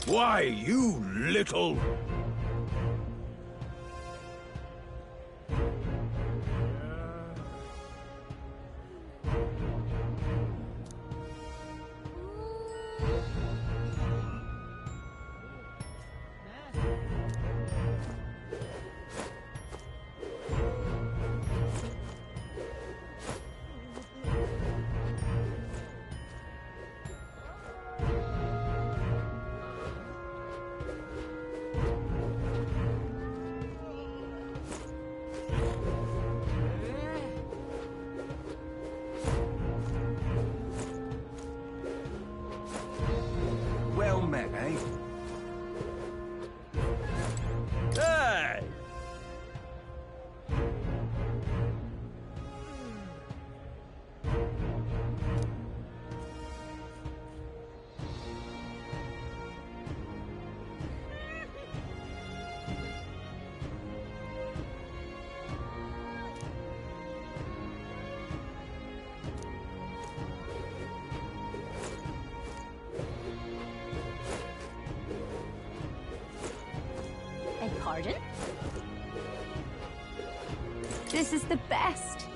Why, you little... Well met, eh? Hey! Pardon? This is the best.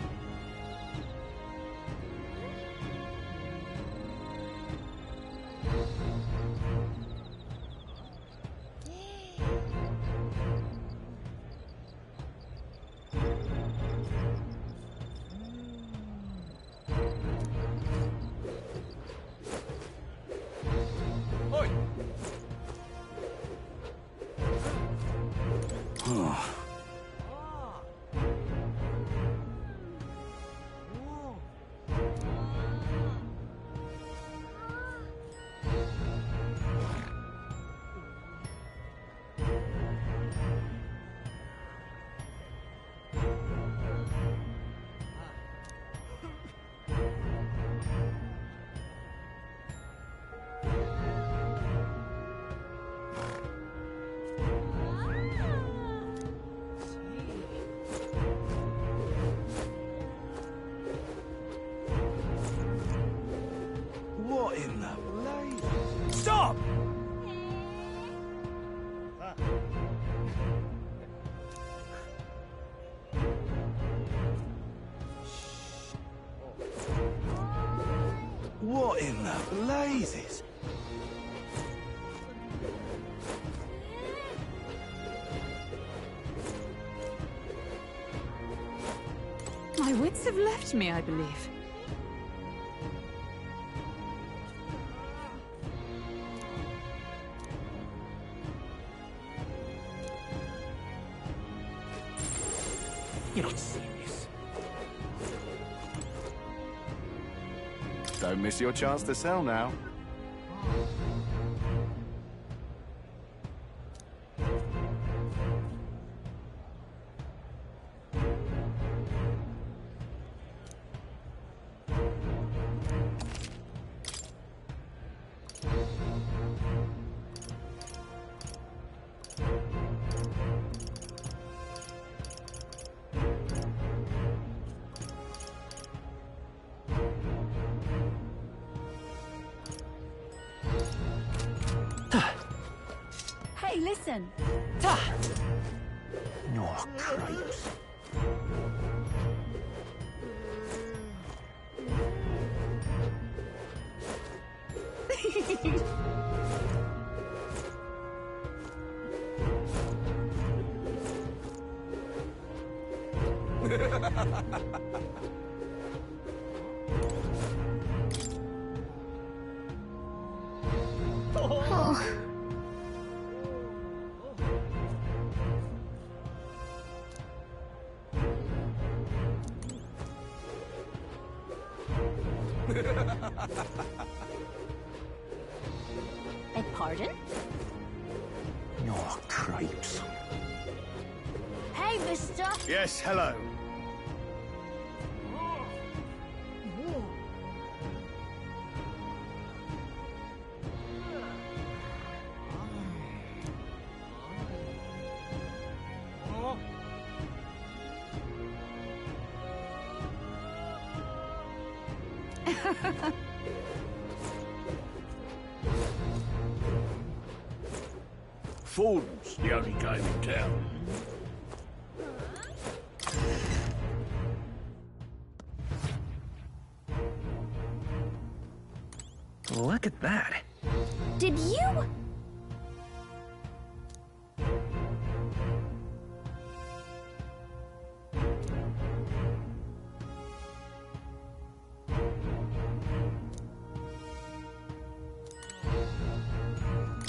What in the blazes? Stop! What in the blazes? My wits have left me, I believe. You're not serious. Don't miss your chance to sell now. Hey, listen. Your crepes. Oh. Beg pardon? Your crepes. Hey, mister! Yes, hello. Ford's the only game in town. Look at that. Did you?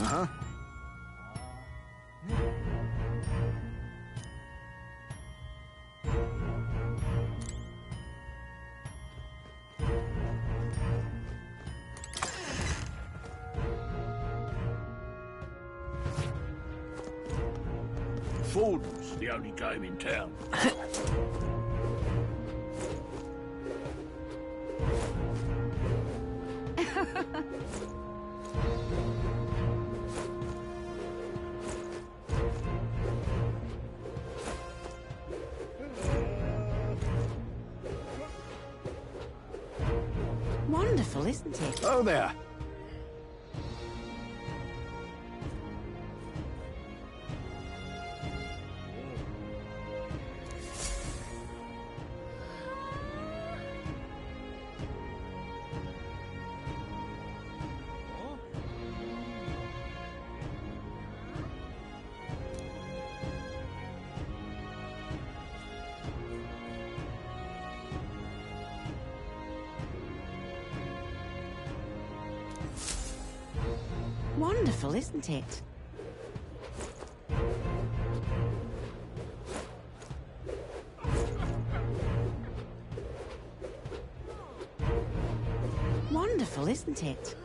Uh-huh. Ford's the only game in town. Wonderful, isn't it? Oh, there. Wonderful, isn't it? Wonderful, isn't it?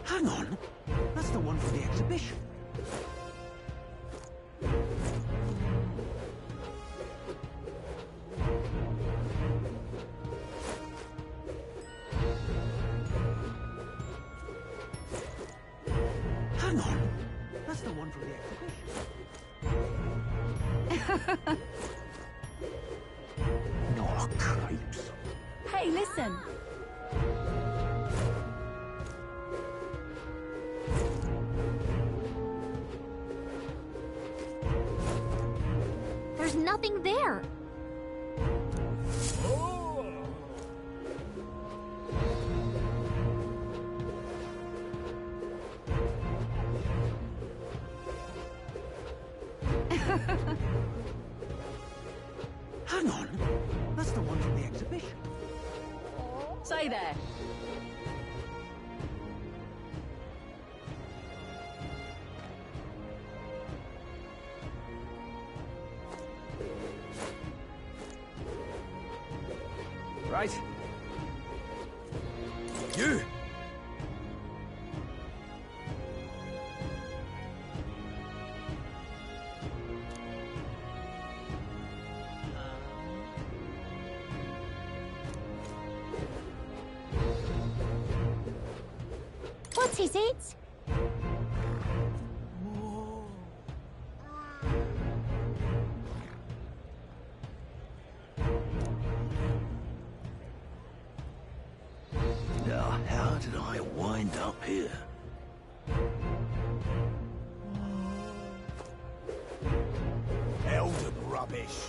Hang on. That's the one for the exhibition. Hang on. That's the one from the exhibition. Oh, cripes. Hey, listen. There's nothing there. Hang on. That's the one from the exhibition. Say there. Right. You! What's his it? Now, how did I wind up here? Elden rubbish.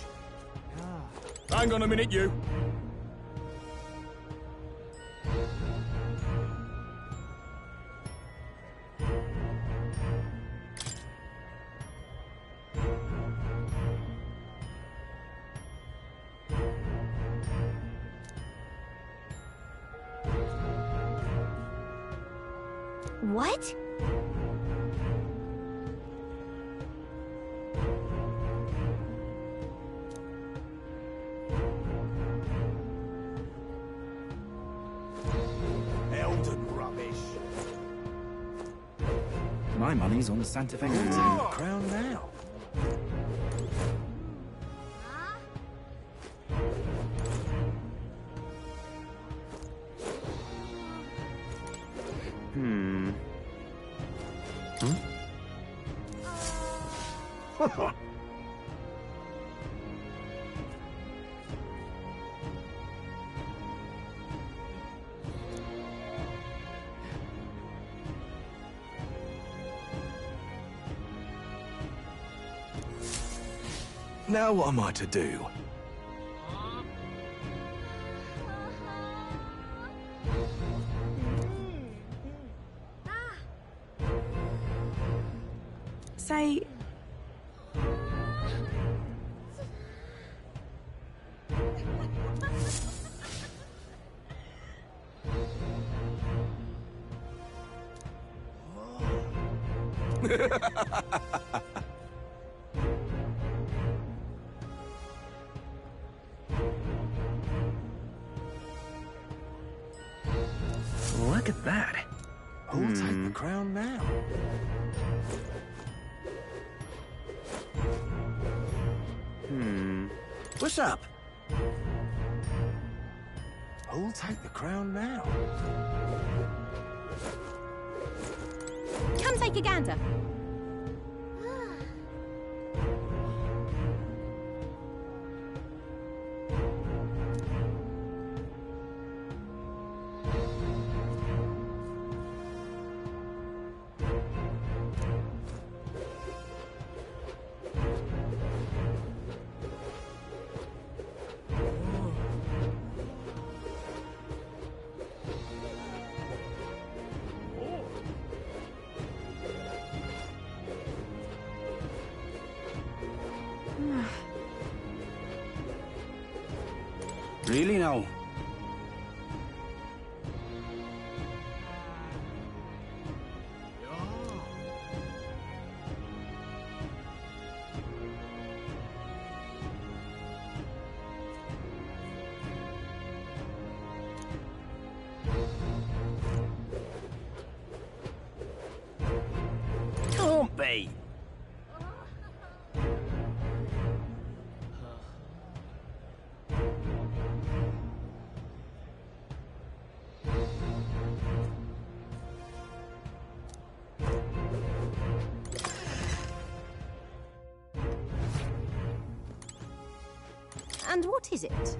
Hang on a minute, you. What? Elden rubbish. My money's on Santa Fe. Crown now. Now what am I to do? Say... Look at that. Who'll take the crown now? What's up? Who'll take the crown now? Come take a gander. Really now? Can't be. And what is it?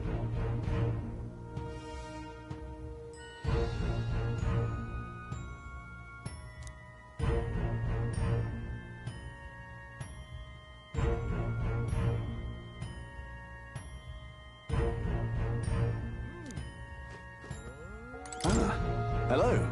Hello.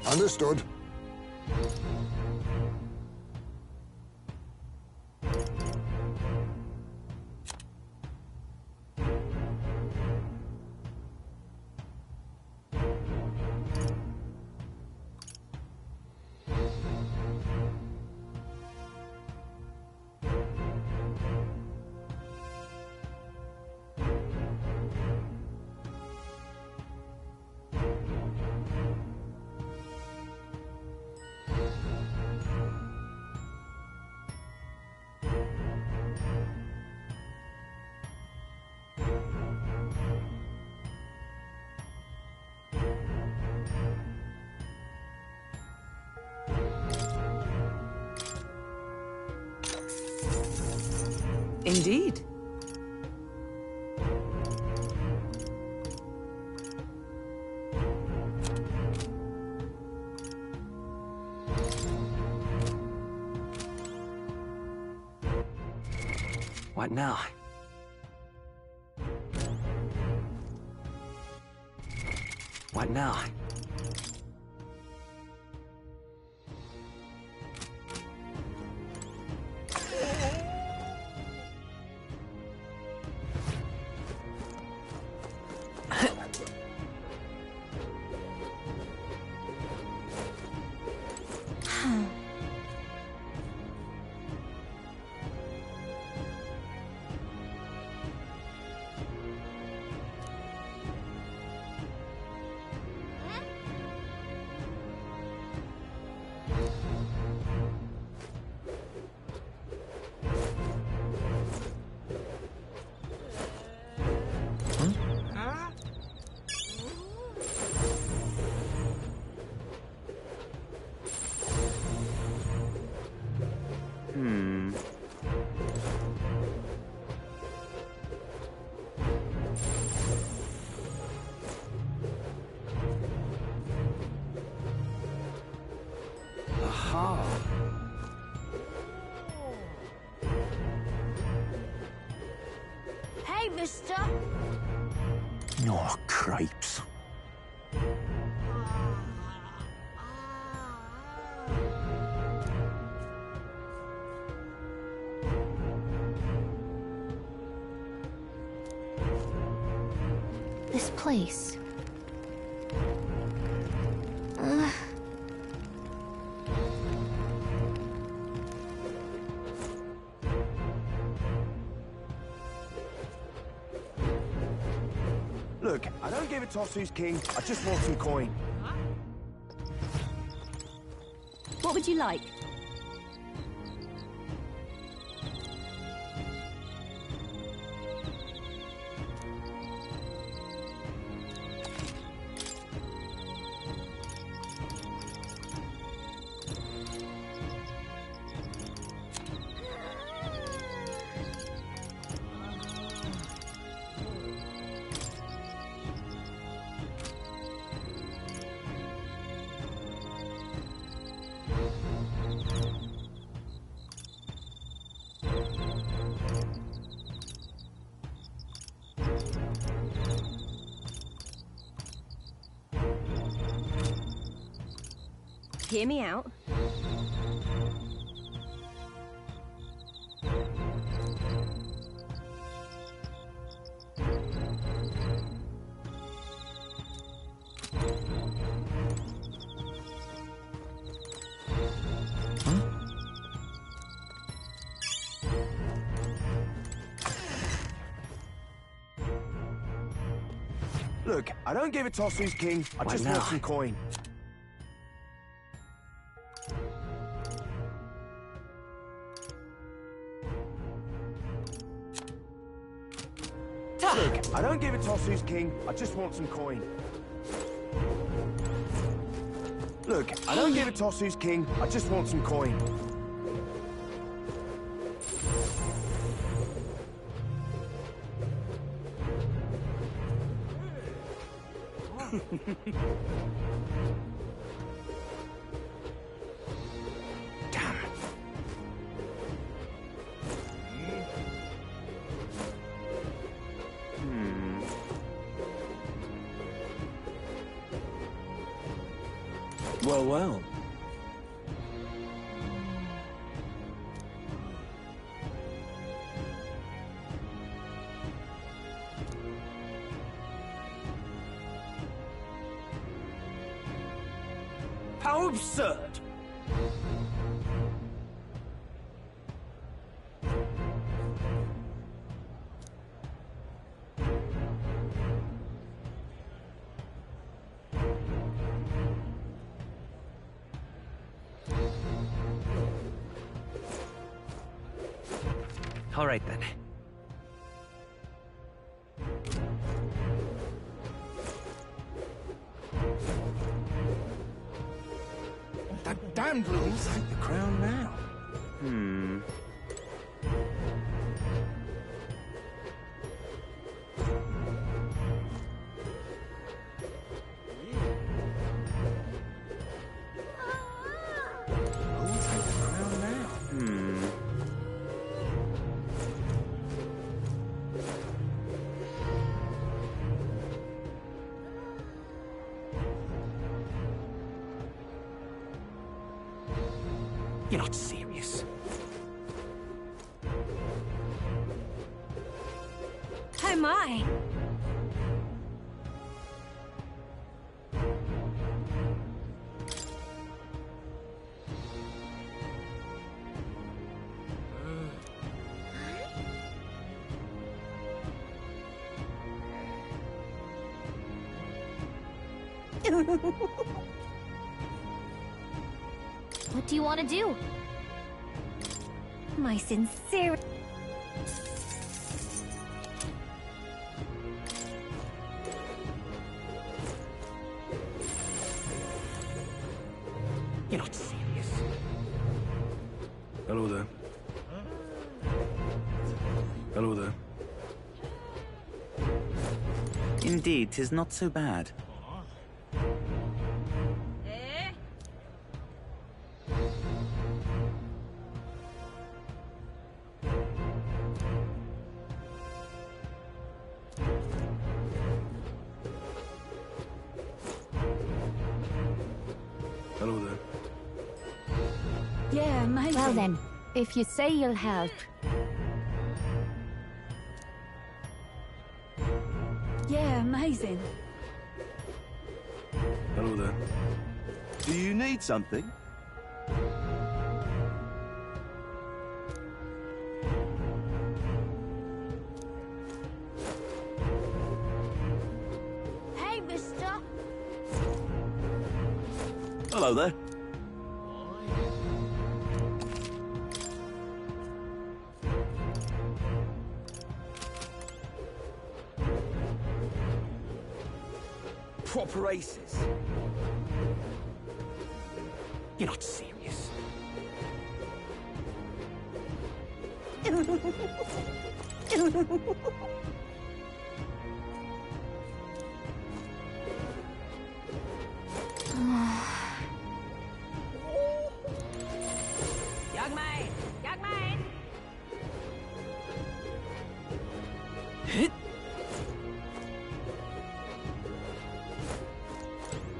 Understood. Indeed. What now? What now? Hey, mister! Oh, crepes. This place. Look, I don't give a toss who's king. I just want some coin. What would you like? Hear me out. Look, I don't give a toss who's king. I What just now? want some coin. Look, I don't give a toss who's king. I just want some coin. Look, I don't give a toss who's king. I just want some coin. Damn. Well, well. How absurd! All right then. That damned little take the crown now. Who'll take the crown now? You're not serious. Oh my! What do you want to do? My sincere... You're not serious. Hello there. Hello there. Indeed, 'tis not so bad. Yeah, amazing. Well then, if you say you'll help. Yeah, amazing. Hello there. Do you need something? Hey, mister! Hello there. Proper aces. You're not serious. Young man! Young man!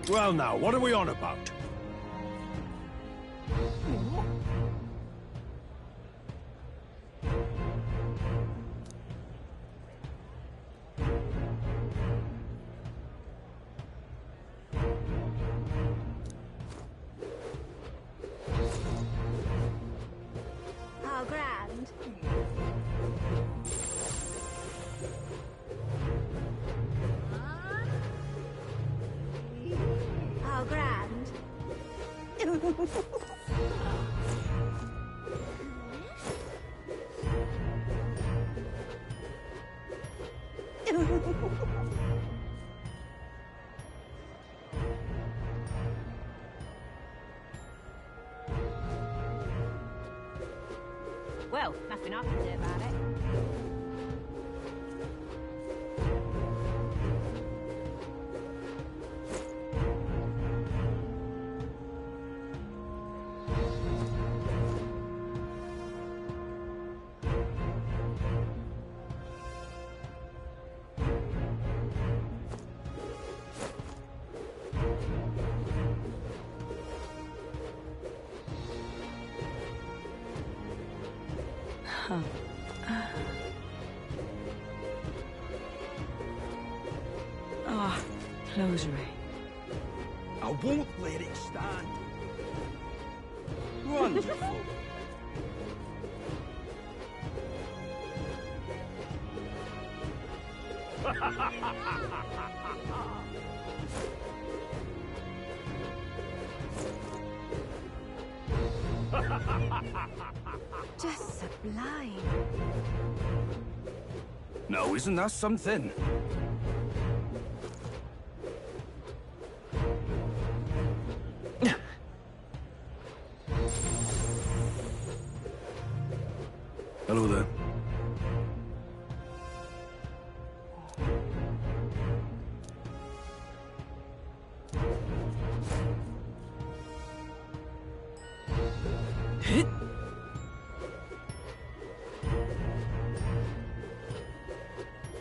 Well now, what are we on about? How grand. How grand. Well, nothing I can do about it. Ah, closery. I won't let it stand. Wonderful. Just sublime. No, isn't that something? Hello there.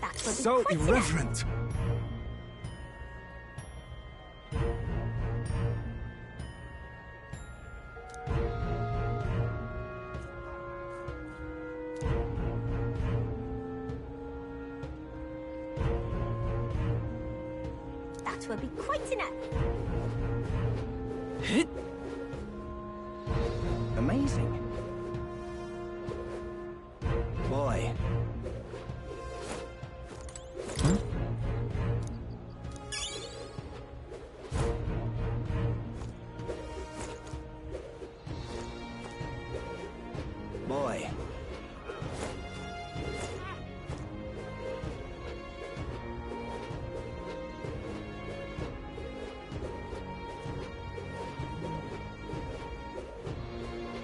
That's what So irreverent. That will be quite enough. Amazing. Boy. Boy.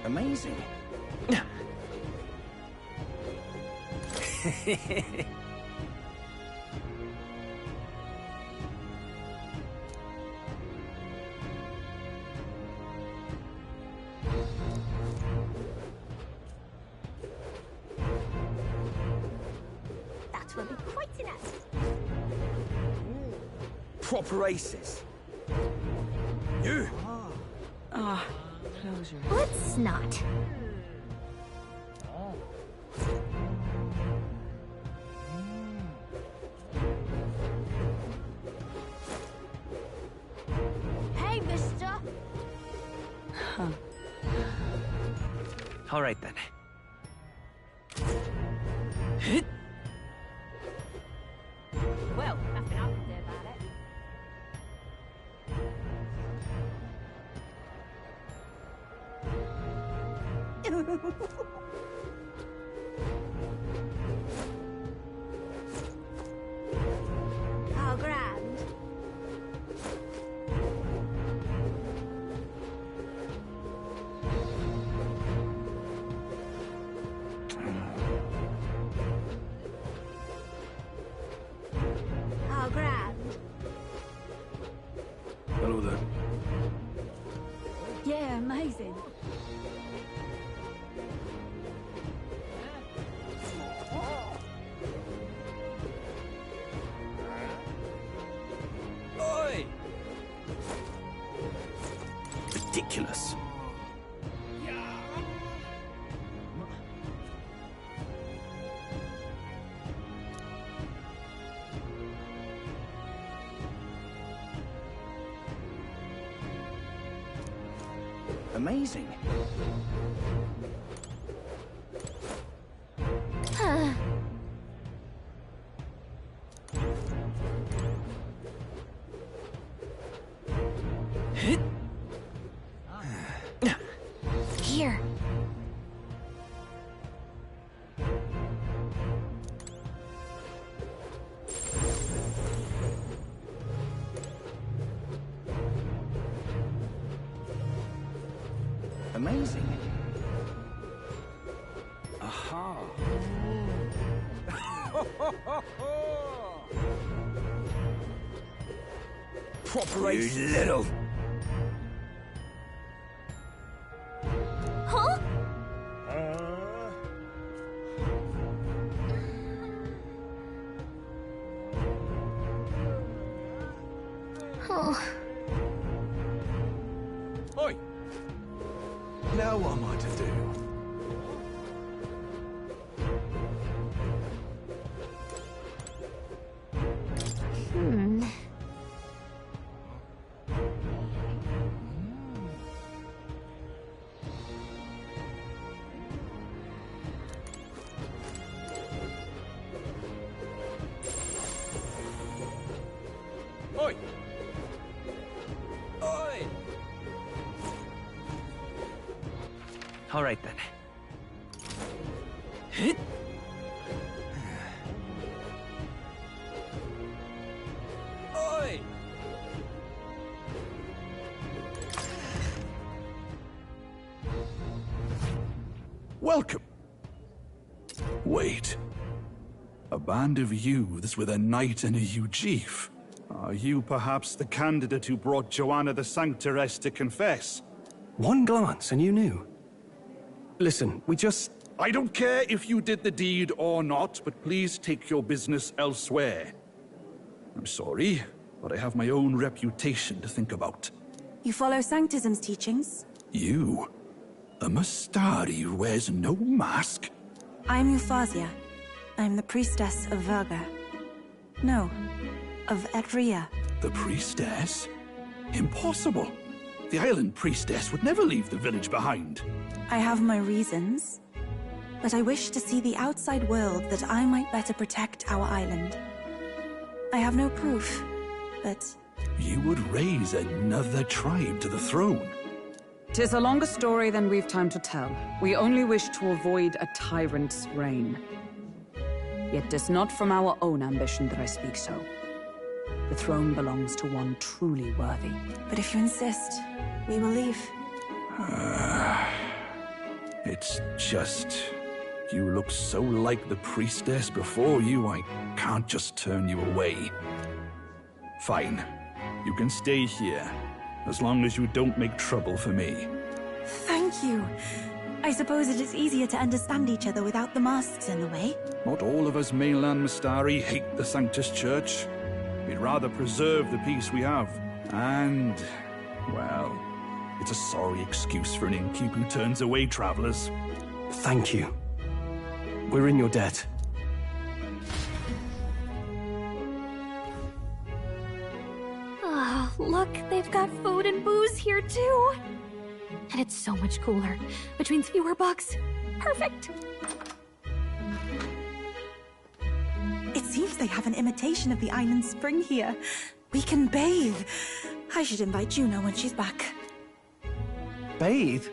Amazing. That will be quite enough. Proper aces. You? Ah, Closure. Let's not. Hey, mister. All right then. Well, nothing I can do about it. How grand. How grand. Hello there. Yeah, amazing. Oi! Ridiculous. Amazing. Here. Amazing. Aha. Proper You little... Huh? Oh. Oi! Now what am I to do? Oi! Oi! All right then. Oi! Welcome. Wait. A band of youths with a knight and a eugif. Are you perhaps the candidate who brought Joanna the Sanctoress to confess? One glance and you knew. Listen, we just... I don't care if you did the deed or not, but please take your business elsewhere. I'm sorry, but I have my own reputation to think about. You follow Sanctism's teachings? You? A Mastari who wears no mask? I'm Euphausia. I'm the priestess of Virga. No, of Etria. The priestess? Impossible. The island priestess would never leave the village behind. I have my reasons, but I wish to see the outside world that I might better protect our island. I have no proof, but... You would raise another tribe to the throne. 'Tis a longer story than we've time to tell. We only wish to avoid a tyrant's reign. Yet 'tis not from our own ambition that I speak so. The throne belongs to one truly worthy. But if you insist, we will leave. It's just... You look so like the priestess before you, I can't just turn you away. Fine. You can stay here, as long as you don't make trouble for me. Thank you. I suppose it is easier to understand each other without the masks in the way. Not all of us mainland Mastari hate the Sanctus Church. We'd rather preserve the peace we have. And, well, It's a sorry excuse for an innkeep who turns away travelers. Thank you. We're in your debt. Oh, look, they've got food and booze here too. And it's so much cooler, which means fewer bugs. Perfect. It seems they have an imitation of the island spring here. We can bathe. I should invite Juno when she's back. Bathe?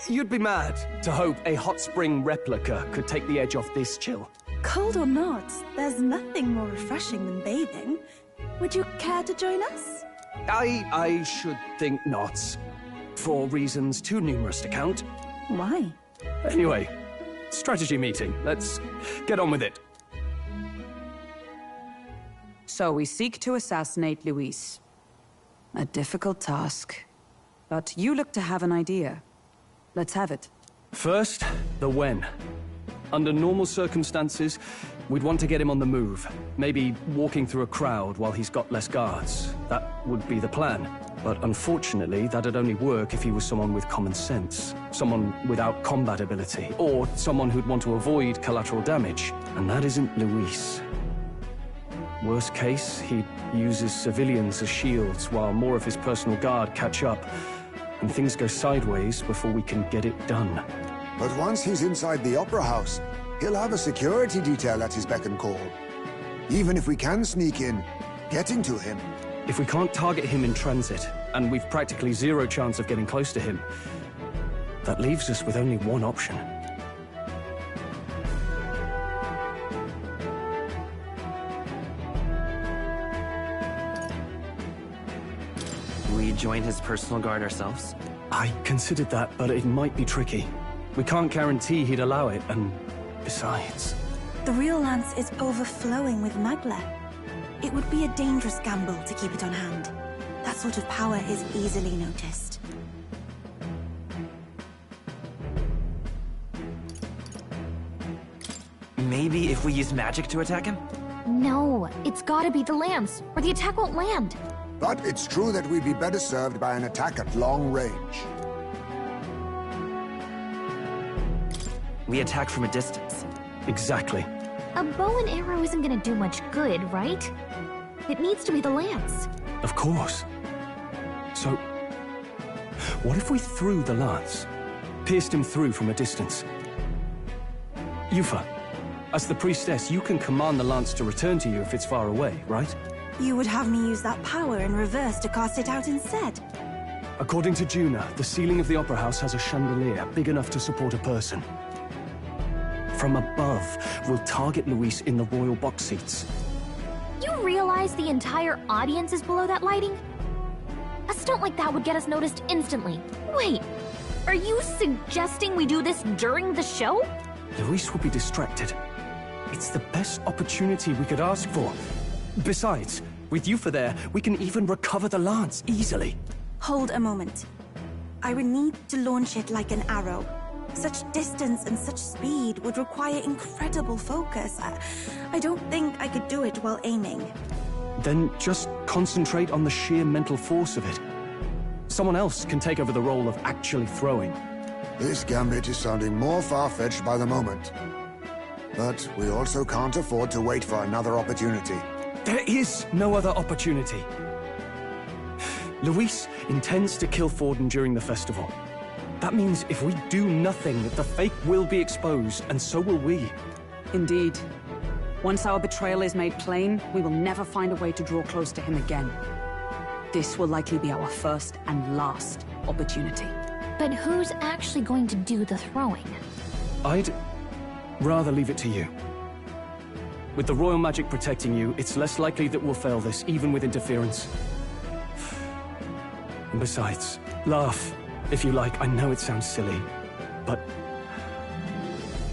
You'd be mad to hope a hot spring replica could take the edge off this chill. Cold or not, there's nothing more refreshing than bathing. Would you care to join us? I should think not. For reasons too numerous to count. Why? Anyway, strategy meeting. Let's get on with it. So we seek to assassinate Luis. A difficult task. But you look to have an idea. Let's have it. First, the when. Under normal circumstances, we'd want to get him on the move. Maybe walking through a crowd while he's got less guards. That would be the plan. But unfortunately, that'd only work if he was someone with common sense. Someone without combat ability. Or someone who'd want to avoid collateral damage. And that isn't Luis. Worst case, he'd use his civilians as shields while more of his personal guard catch up. And things go sideways before we can get it done. But once he's inside the Opera House, he'll have a security detail at his beck and call. Even if we can sneak in, getting to him. If we can't target him in transit, and we've practically zero chance of getting close to him, that leaves us with only one option. We join his personal guard ourselves? I considered that, but it might be tricky. We can't guarantee he'd allow it, and besides... The real lance is overflowing with Magla. It would be a dangerous gamble to keep it on hand. That sort of power is easily noticed. Maybe if we use magic to attack him? No, it's gotta be the lance, or the attack won't land. But it's true that we'd be better served by an attack at long range. We attack from a distance. Exactly. A bow and arrow isn't gonna do much good, right? It needs to be the lance. Of course. So, what if we threw the lance? Pierced him through from a distance? Yufa, as the priestess, you can command the lance to return to you if it's far away, right? You would have me use that power in reverse to cast it out instead. According to Juna, the ceiling of the Opera House has a chandelier big enough to support a person. From above, we'll target Luis in the royal box seats. You realize the entire audience is below that lighting? A stunt like that would get us noticed instantly. Wait, are you suggesting we do this during the show? Luis will be distracted. It's the best opportunity we could ask for. Besides, with Yufa there, we can even recover the lance easily. Hold a moment. I would need to launch it like an arrow. Such distance and such speed would require incredible focus. I don't think I could do it while aiming. Then just concentrate on the sheer mental force of it. Someone else can take over the role of actually throwing. This gambit is sounding more far-fetched by the moment. But we also can't afford to wait for another opportunity. There is no other opportunity. Luis intends to kill Forden during the festival. That means if we do nothing, the fake will be exposed, and so will we. Indeed. Once our betrayal is made plain, we will never find a way to draw close to him again. This will likely be our first and last opportunity. But who's actually going to do the throwing? I'd rather leave it to you. With the royal magic protecting you, it's less likely that we'll fail this, even with interference. And besides, laugh, if you like. I know it sounds silly, but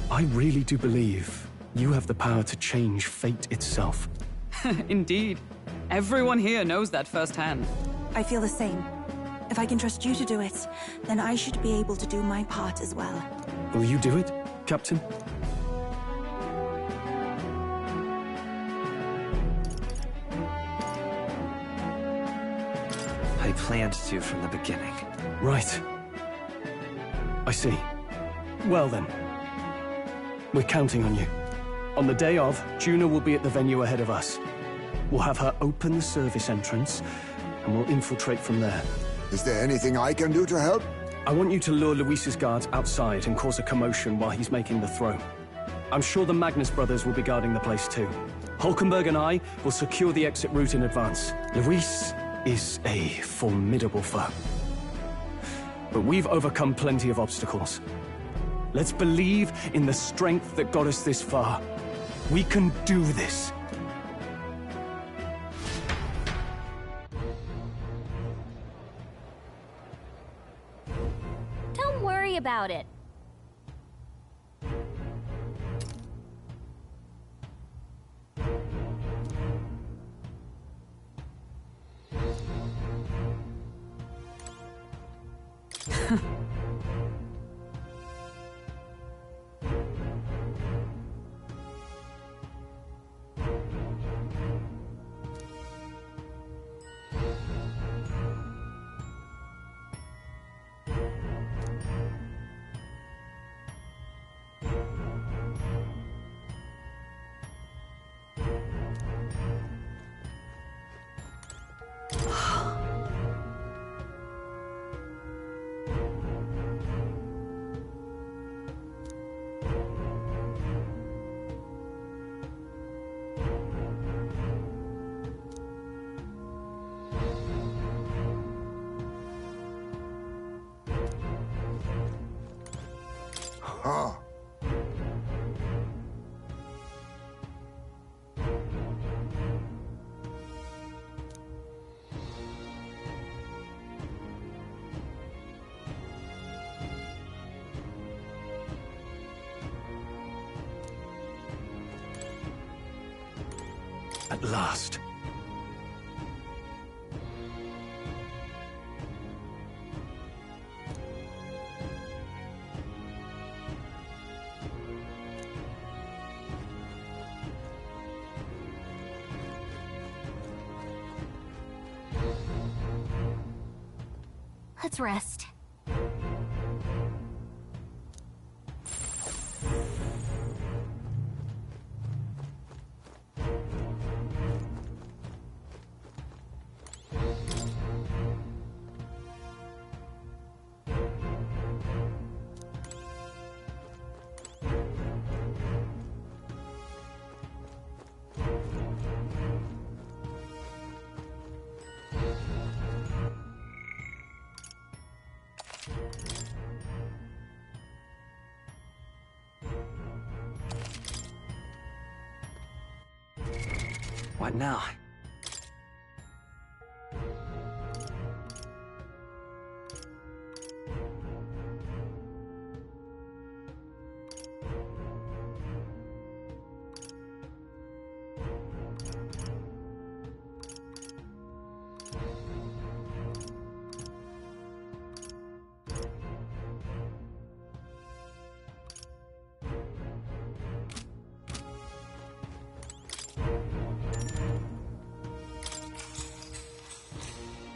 I really do believe you have the power to change fate itself. Indeed. Everyone here knows that firsthand. I feel the same. If I can trust you to do it, then I should be able to do my part as well. Will you do it, Captain? I I planned to from the beginning. Right. I see. Well then. We're counting on you. On the day of, Juno will be at the venue ahead of us. We'll have her open the service entrance, and we'll infiltrate from there. Is there anything I can do to help? I want you to lure Luis's guards outside and cause a commotion while he's making the throw. I'm sure the Magnus brothers will be guarding the place too. Hulkenberg and I will secure the exit route in advance. Luis is a formidable foe. But we've overcome plenty of obstacles. Let's believe in the strength that got us this far. We can do this. Don't worry about it. Ah. At last. Let's rest. What now?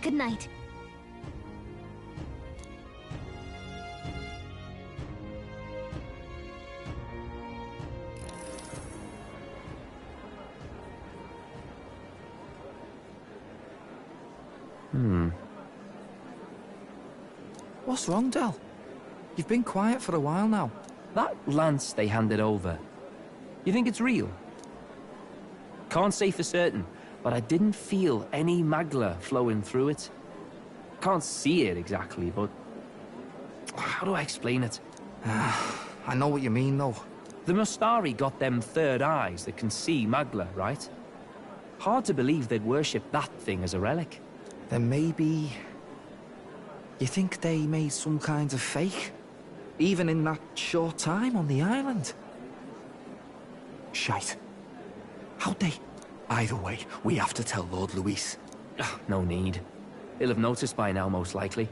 Good night. What's wrong, Del? You've been quiet for a while now. That lance they handed over, you think it's real? Can't say for certain, but I didn't feel any magla flowing through it. Can't see it exactly, but how do I explain it? I know what you mean, though. The Mustari got them third eyes that can see magla, right? Hard to believe they'd worship that thing as a relic. Then maybe... You think they made some kind of fake? Even in that short time on the island? Shite. How'd they... Either way, we have to tell Lord Luis. No need. He'll have noticed by now, most likely.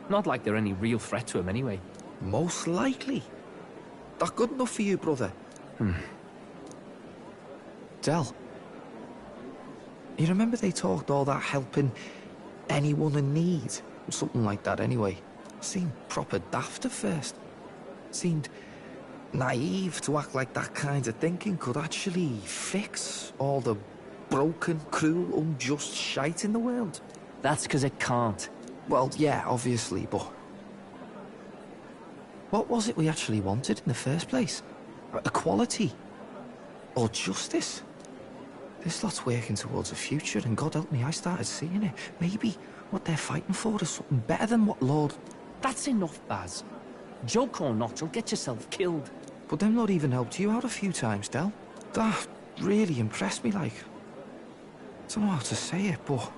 Not like they're any real threat to him anyway. Most likely? That good enough for you, brother? Del. You remember they talked all that helping anyone in need. Something like that, anyway. Seemed proper daft at first. Seemed naive to act like that kind of thinking could actually fix all the broken, cruel, unjust shite in the world. That's because it can't. Well, yeah, obviously, but... what was it we actually wanted in the first place? Equality? Or justice? This lot's working towards a future, and God help me, I started seeing it. Maybe what they're fighting for is something better than what Lord... That's enough, Baz. Joke or not, you'll get yourself killed. But them not even helped you out a few times, Del. That really impressed me, like... I don't know how to say it, but...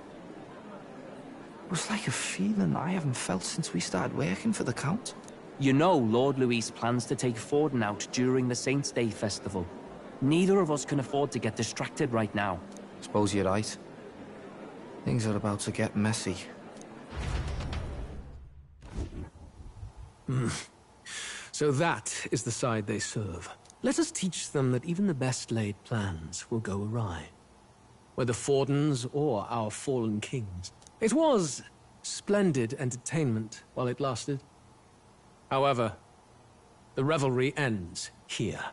it was like a feeling I haven't felt since we started working for the Count. You know Lord Luis plans to take Forden out during the Saints' Day festival. Neither of us can afford to get distracted right now. Suppose you're right. Things are about to get messy. So that is the side they serve. Let us teach them that even the best laid plans will go awry. Whether Forden's or our fallen kings. It was splendid entertainment while it lasted. However, the revelry ends here.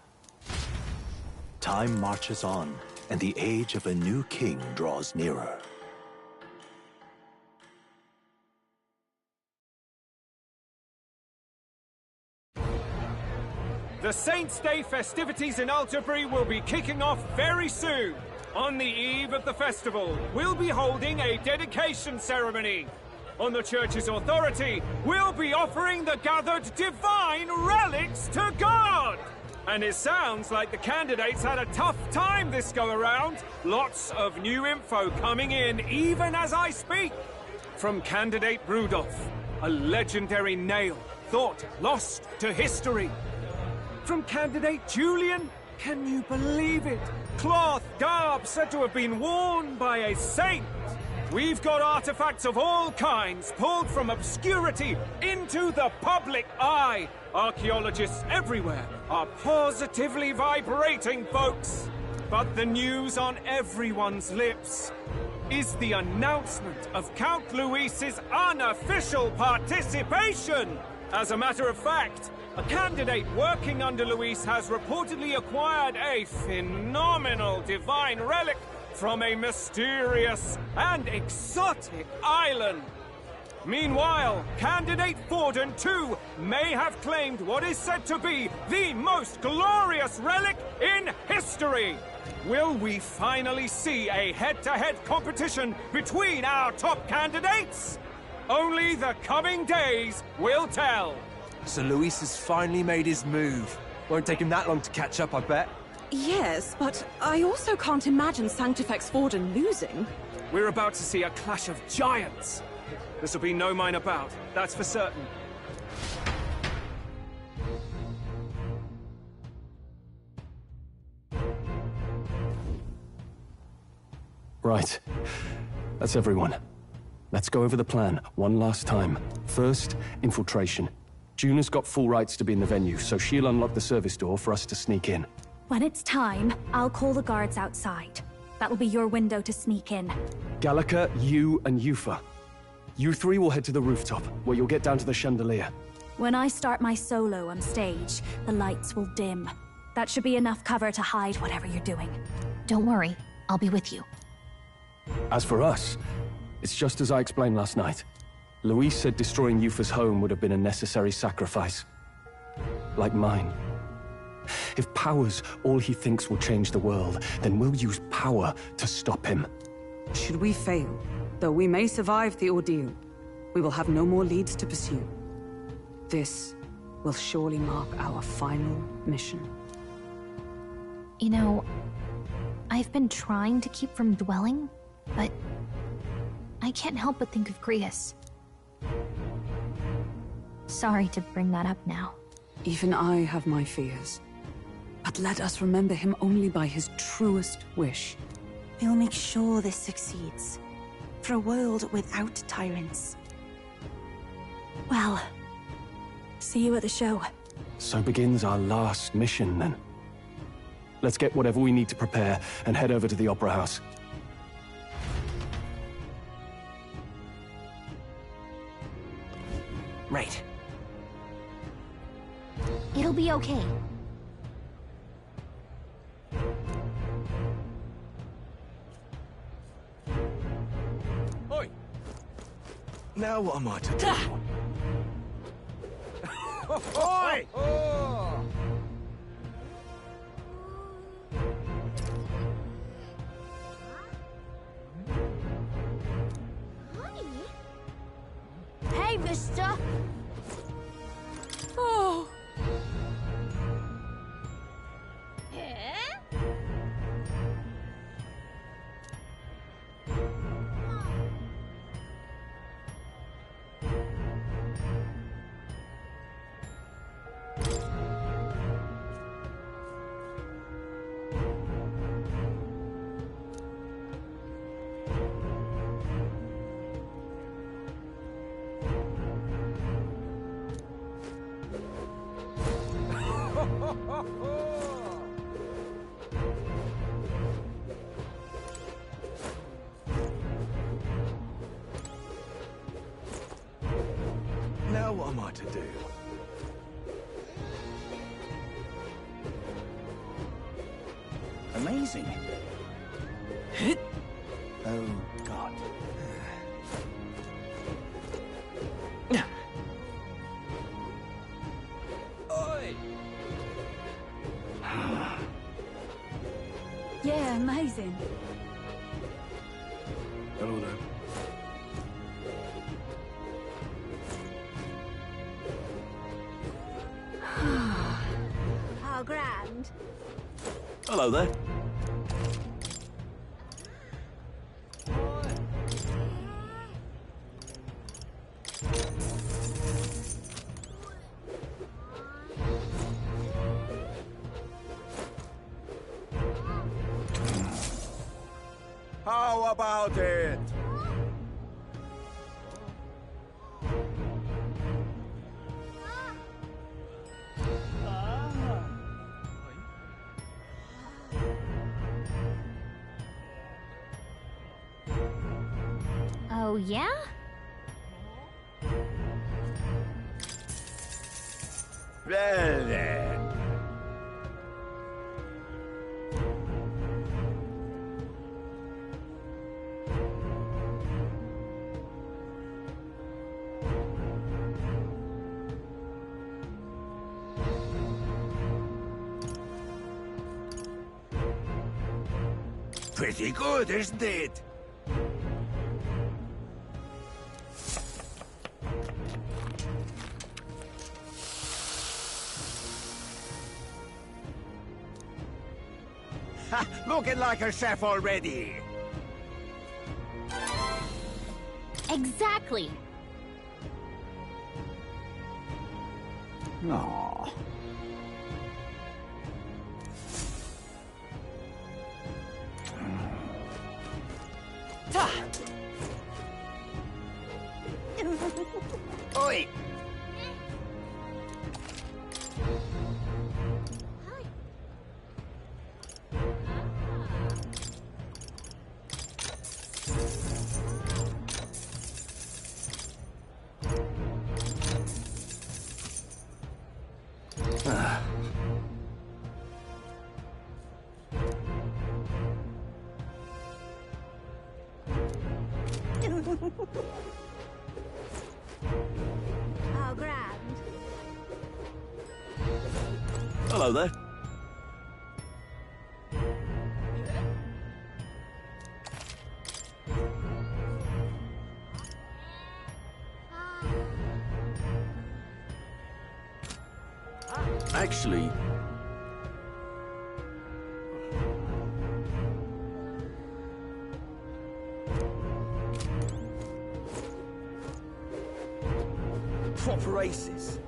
Time marches on, and the age of a new king draws nearer. The Saints' Day festivities in Alderbury will be kicking off very soon. On the eve of the festival, we'll be holding a dedication ceremony. On the church's authority, we'll be offering the gathered divine relics to God! And it sounds like the candidates had a tough time this go-around. Lots of new info coming in, even as I speak. From candidate Rudolph, a legendary nail, thought lost to history. From candidate Julian, can you believe it? Cloth garb said to have been worn by a saint. We've got artifacts of all kinds pulled from obscurity into the public eye. Archaeologists everywhere are positively vibrating, folks. But the news on everyone's lips is the announcement of Count Luis's unofficial participation. As a matter of fact, a candidate working under Luis has reportedly acquired a phenomenal divine relic from a mysterious and exotic island. Meanwhile, candidate Forden, too, may have claimed what is said to be the most glorious relic in history. Will we finally see a head-to-head competition between our top candidates? Only the coming days will tell. So Luis has finally made his move. Won't take him that long to catch up, I bet. Yes, but I also can't imagine Sanctifex Forden losing. We're about to see a clash of giants. This will be no minor bout, that's for certain. Right. That's everyone. Let's go over the plan one last time. First, infiltration. Juna's got full rights to be in the venue, so she'll unlock the service door for us to sneak in. When it's time, I'll call the guards outside. That'll be your window to sneak in. Gallica, you, and Yufa. You three will head to the rooftop, where you'll get down to the chandelier. When I start my solo on stage, the lights will dim. That should be enough cover to hide whatever you're doing. Don't worry, I'll be with you. As for us, it's just as I explained last night. Luis said destroying Yufa's home would have been a necessary sacrifice. Like mine. If power's all he thinks will change the world, then we'll use power to stop him. Should we fail, though we may survive the ordeal, we will have no more leads to pursue. This will surely mark our final mission. You know, I've been trying to keep from dwelling, but I can't help but think of Grius. Sorry to bring that up now. Even I have my fears. But let us remember him only by his truest wish. We'll make sure this succeeds. For a world without tyrants. Well, see you at the show. So begins our last mission, then. Let's get whatever we need to prepare and head over to the Opera House. It'll be okay. Oi! Now what am I to do? Oi! Hey, mister! Oh! Now what am I to do? Amazing. Oh, God. Oi! Yeah, amazing. Hello there. How grand. Hello there. How about it? Oh, yeah? Well then. Pretty good, isn't it? Ha! Looking like a chef already. Exactly. Aw. Oi! How grand. Hello there. Actually, Proper aces.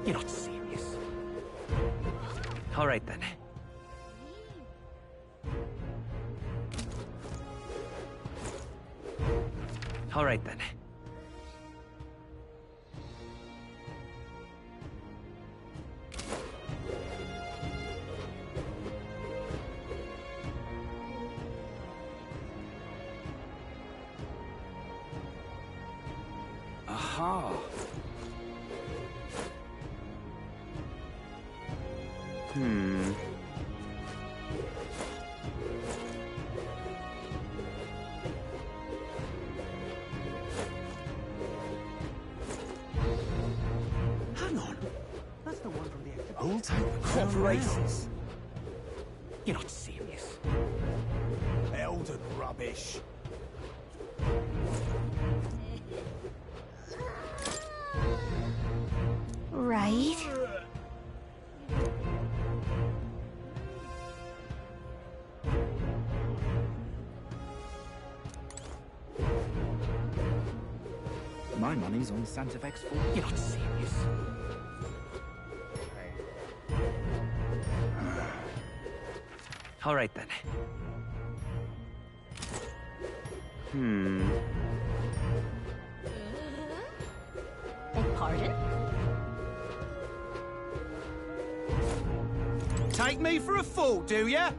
You're not serious. All right then. All right then. Aha. Hang on. That's the one from the exhibit. Whole type of crop races. You're not serious. Elden rubbish. Right. My money's on Santa Fe's fault. You're not serious. All right, then. Beg pardon? Take me for a fool, do ya?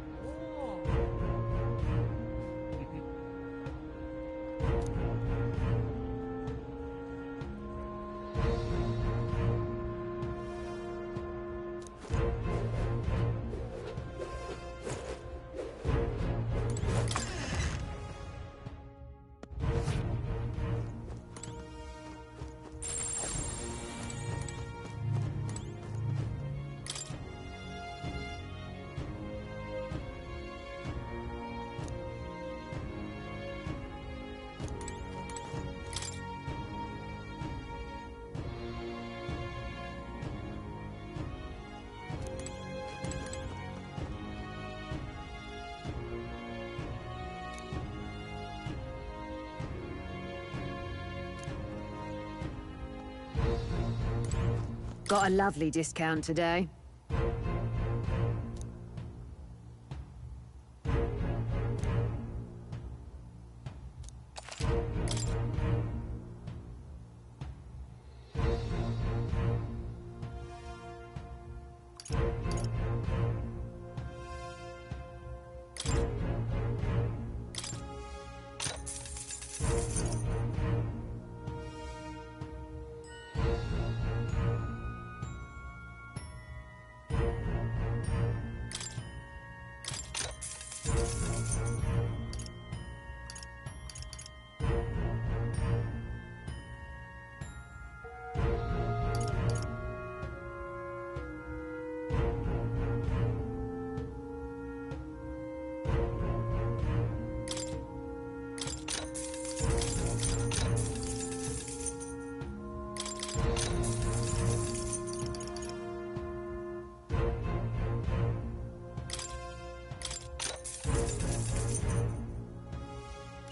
Got a lovely discount today.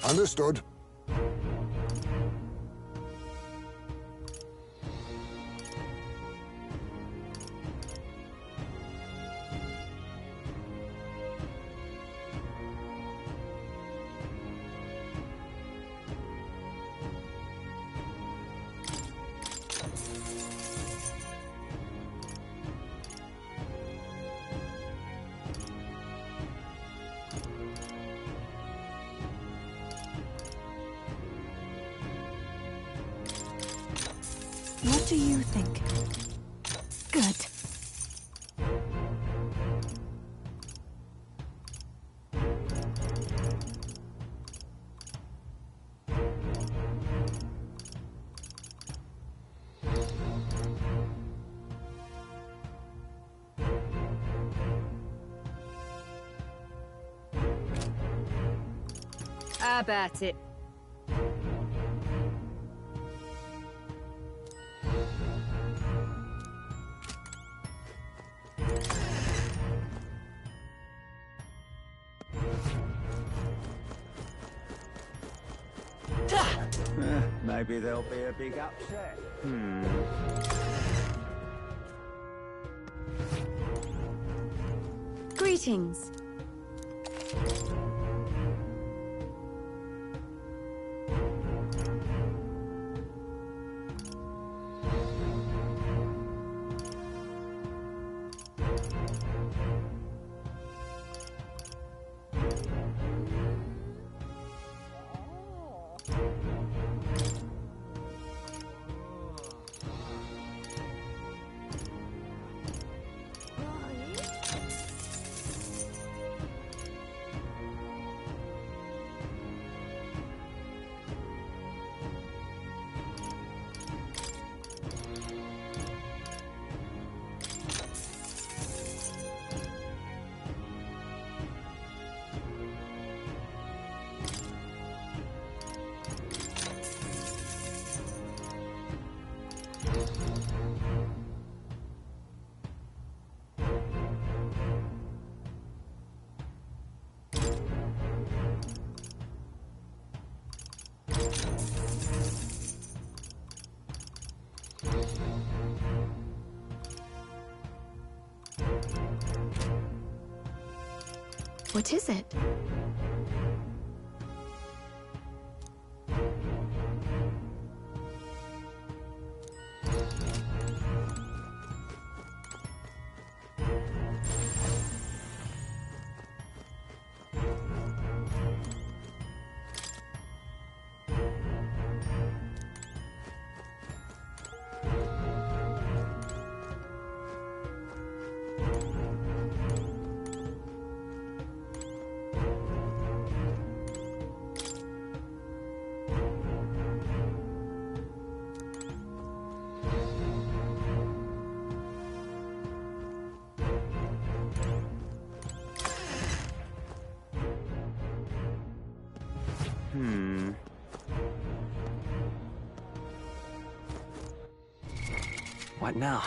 Understood. What do you think? Good. How about it? Maybe there'll be a big upset. Greetings. What is it? What now?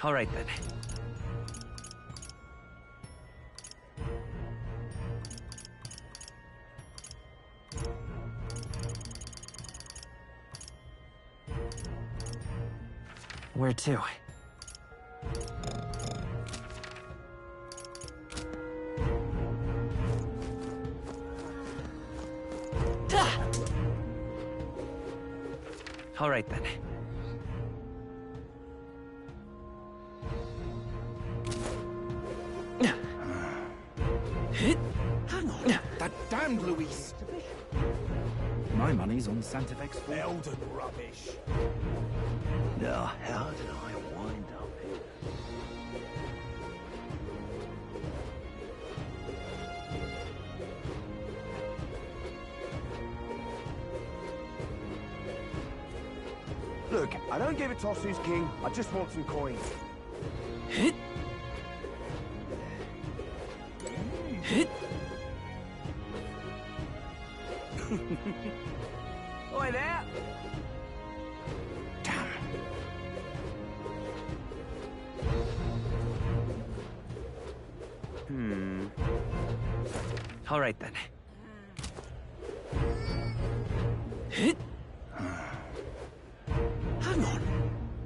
All right, then. Where to? All right, then. Hang on. That damned Luis. My money's on Santa Fe's Fort. Elden rubbish. Now, how did I wind up here? Look, I don't give a toss who's king. I just want some coins. Oi there! Damn. All right, then. Hang on.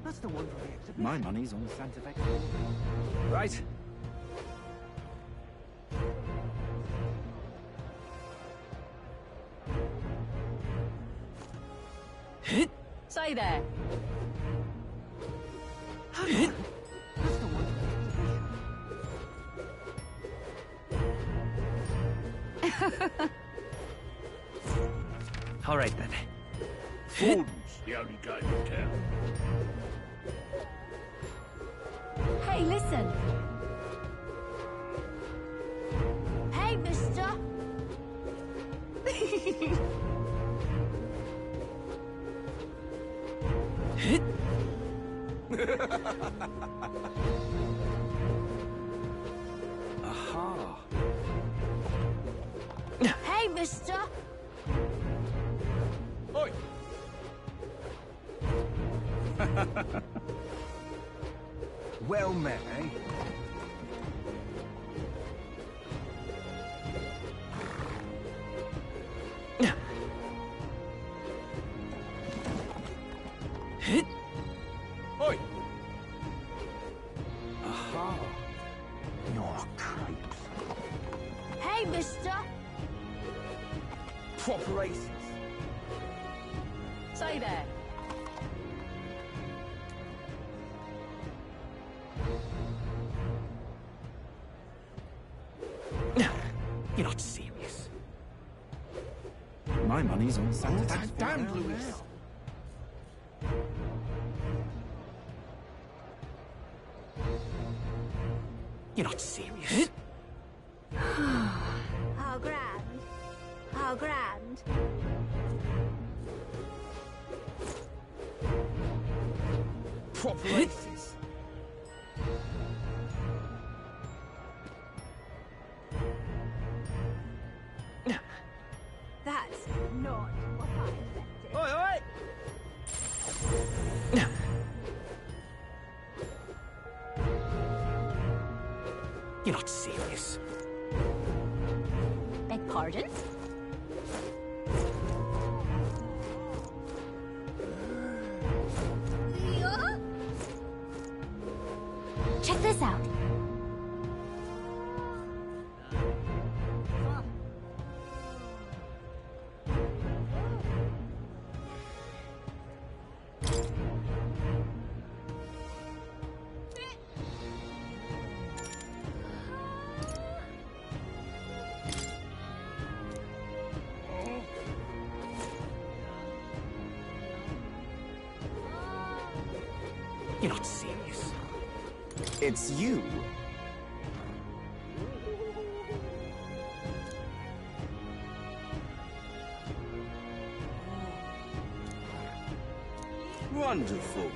That's the one for the exhibition. My money's on Santa Fe. Right. Stay there. Hang on. That's the one for the exhibition. All right, then. Forden's the only game in town. Hey, listen. Hey, mister. Aha. Hey, mister. Oi! Well met, eh? Oi! Aha. You're creeps. Hey, mister. Proper aces. Stay there. You're not serious. My money's on Santa Fe. That damned Luis. You're not serious. How grand. How grand. Proper aces. That's not what I expected. Oi, oi! You're not serious. Beg pardon? Check this out. You're not serious. It's you. Wonderful.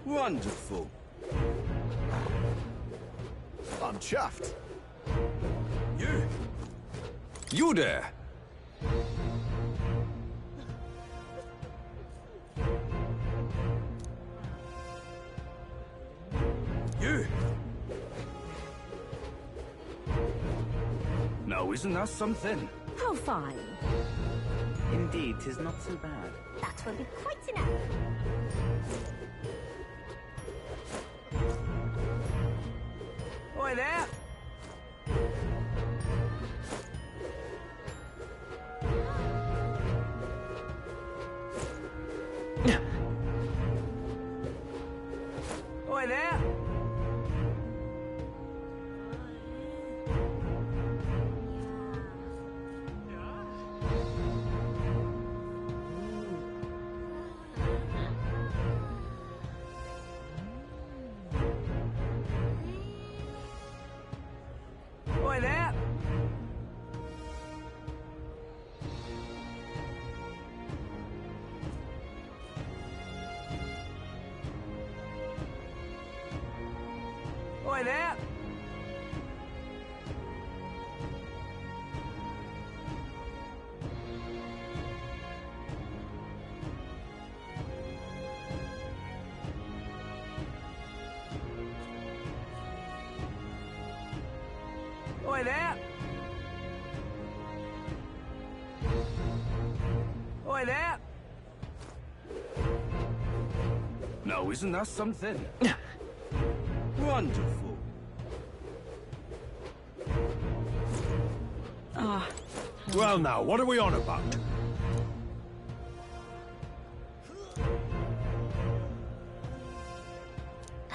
Wonderful. I'm chuffed. You there! isn't that something? How fine. Indeed, 'tis not so bad. That will be quite enough. Oi there! Oi there! Oi there! Oi there! Oi there! Oi there! No, isn't that something? Wonderful. Ah. Well now, what are we on about?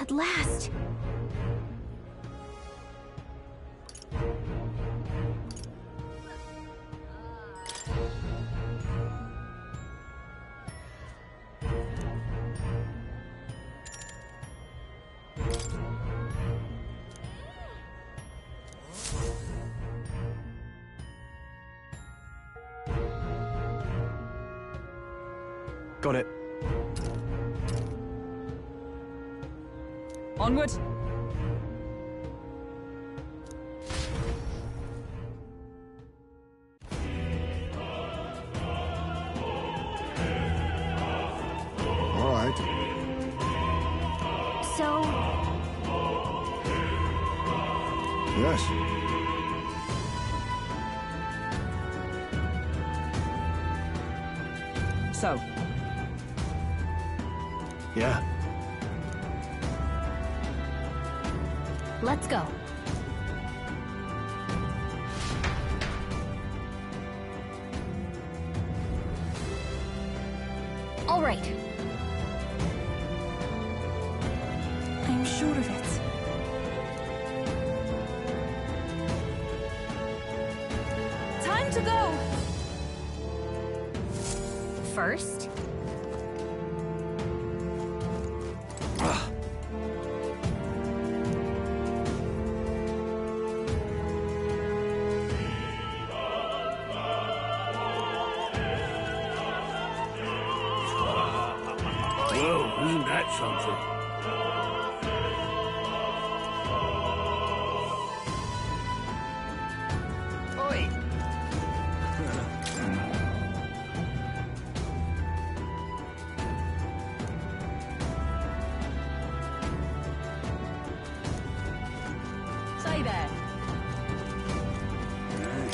At last! Got it. Onward. All right. So, Yes. So, Yeah. let's go. All right. I'm sure of it. time to go! First, Whoa, isn't that something? Stay there.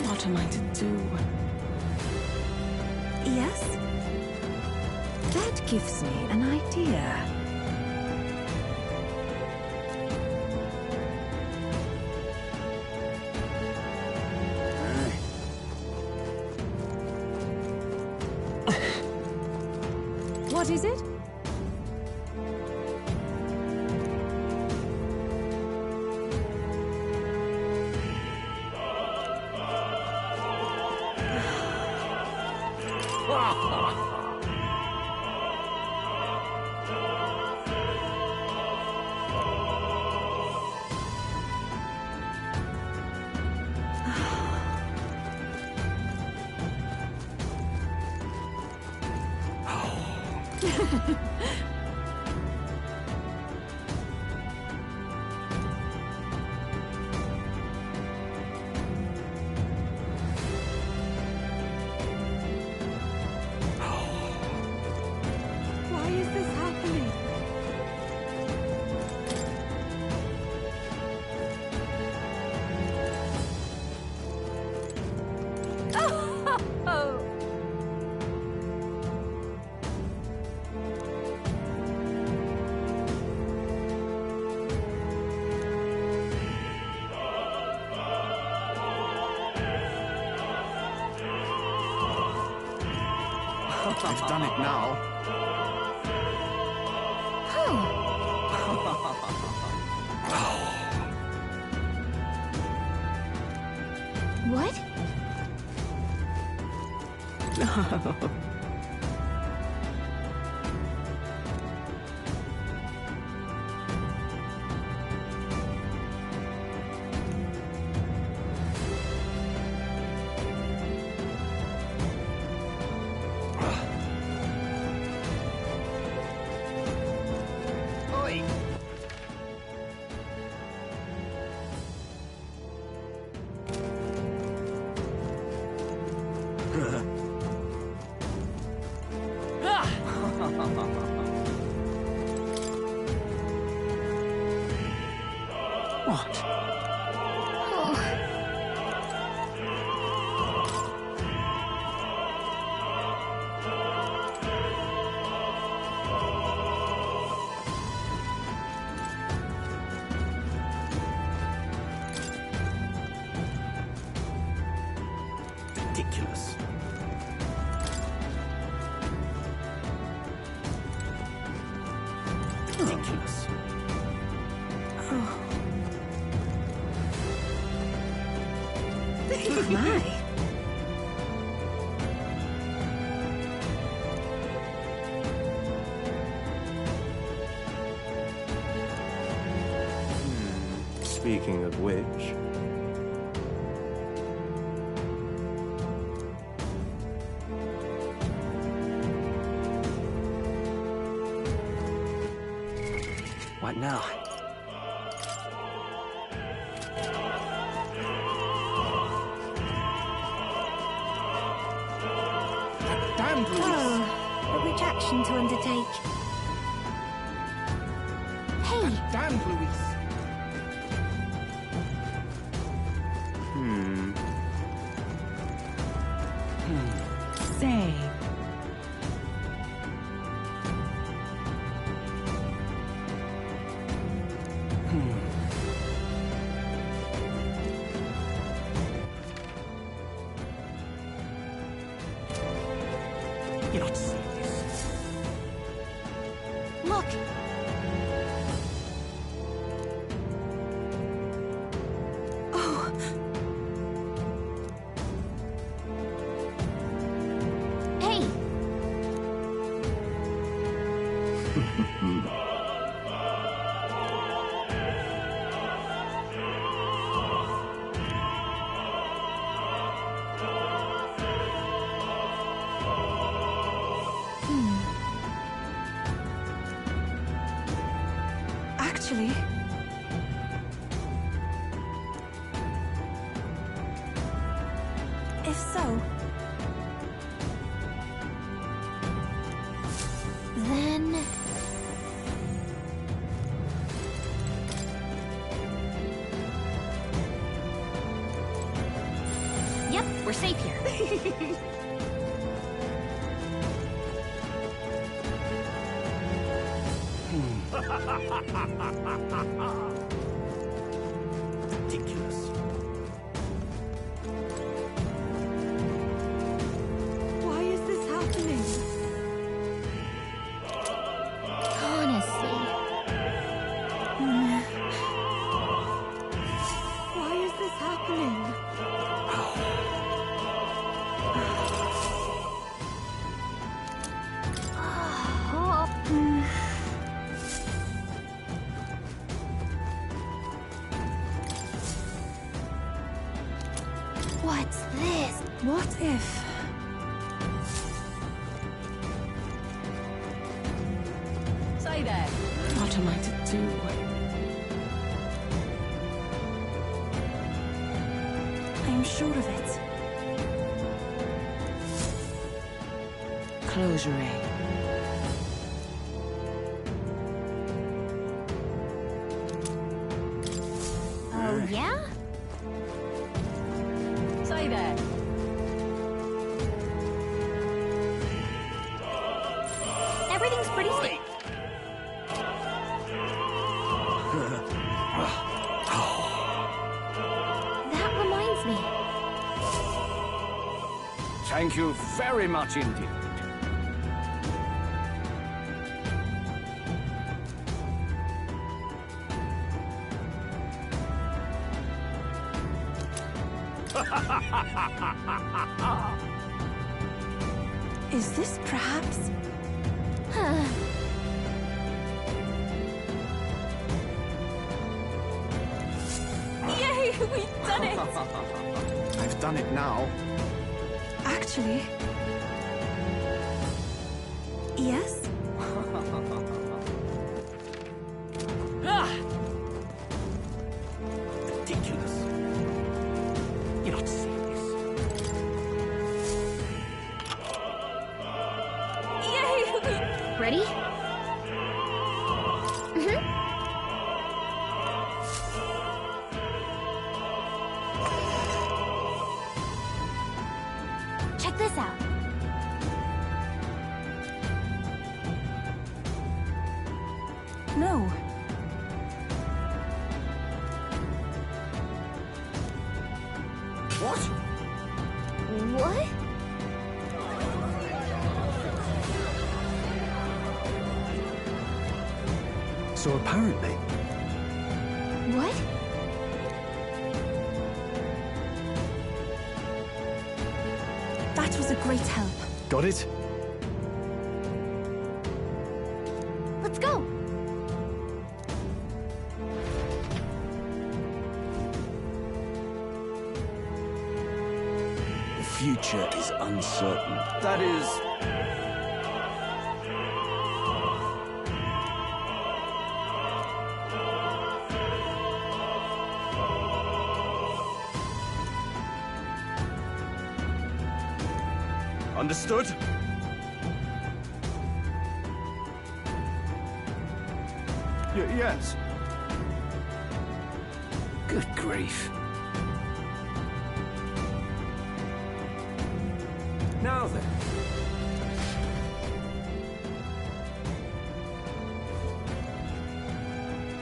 What am I to do? Yes? That gives me an idea. What is it? Why is this happening? I've done it now. What? What? Ridiculous. Ridiculous. Oh my. Speaking of which... What now? Damn, Oh, a retraction to undertake. Hey! Damn, Luis. Say. You're not serious. Look! Oh. Hey! Actually, if so, Then... Yep, we're safe here. Ridiculous. why is this happening? Honestly. Why is this happening? What's this? What if... Say there. What am I to do? I'm sure of it. Close your eye. Oh, yeah? Say there. Everything's pretty safe. That reminds me. Thank you very much indeed. Is this perhaps... Yay! We've done it! I've done it now. Actually... Yes? Ridiculous. You're not serious. Yay! Ready? Check this out. No. What? What? So apparently... What? That was a great help. Got it? Let's go. The future is uncertain. That is... Understood? Yes. Good grief. Now then.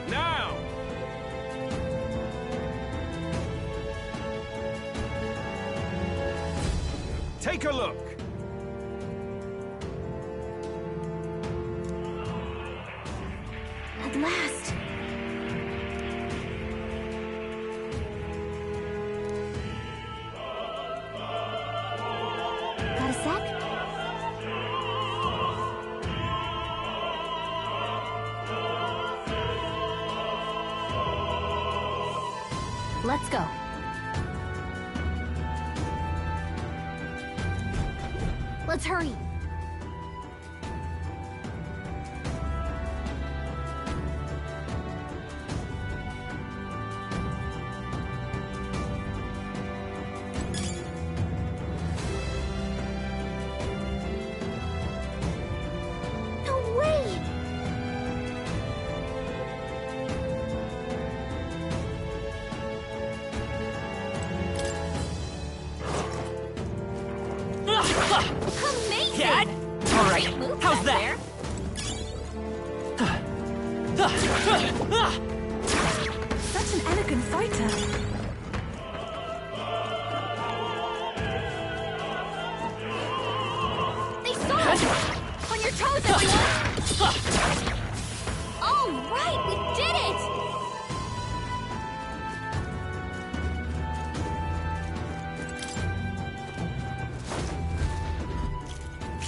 Now! Take a look. At last. Got a sec? Let's go. Let's hurry. No way! Amazing! Cat? All right. How's that? Such an elegant fighter. They saw us! On your toes, everyone! All right, we did it!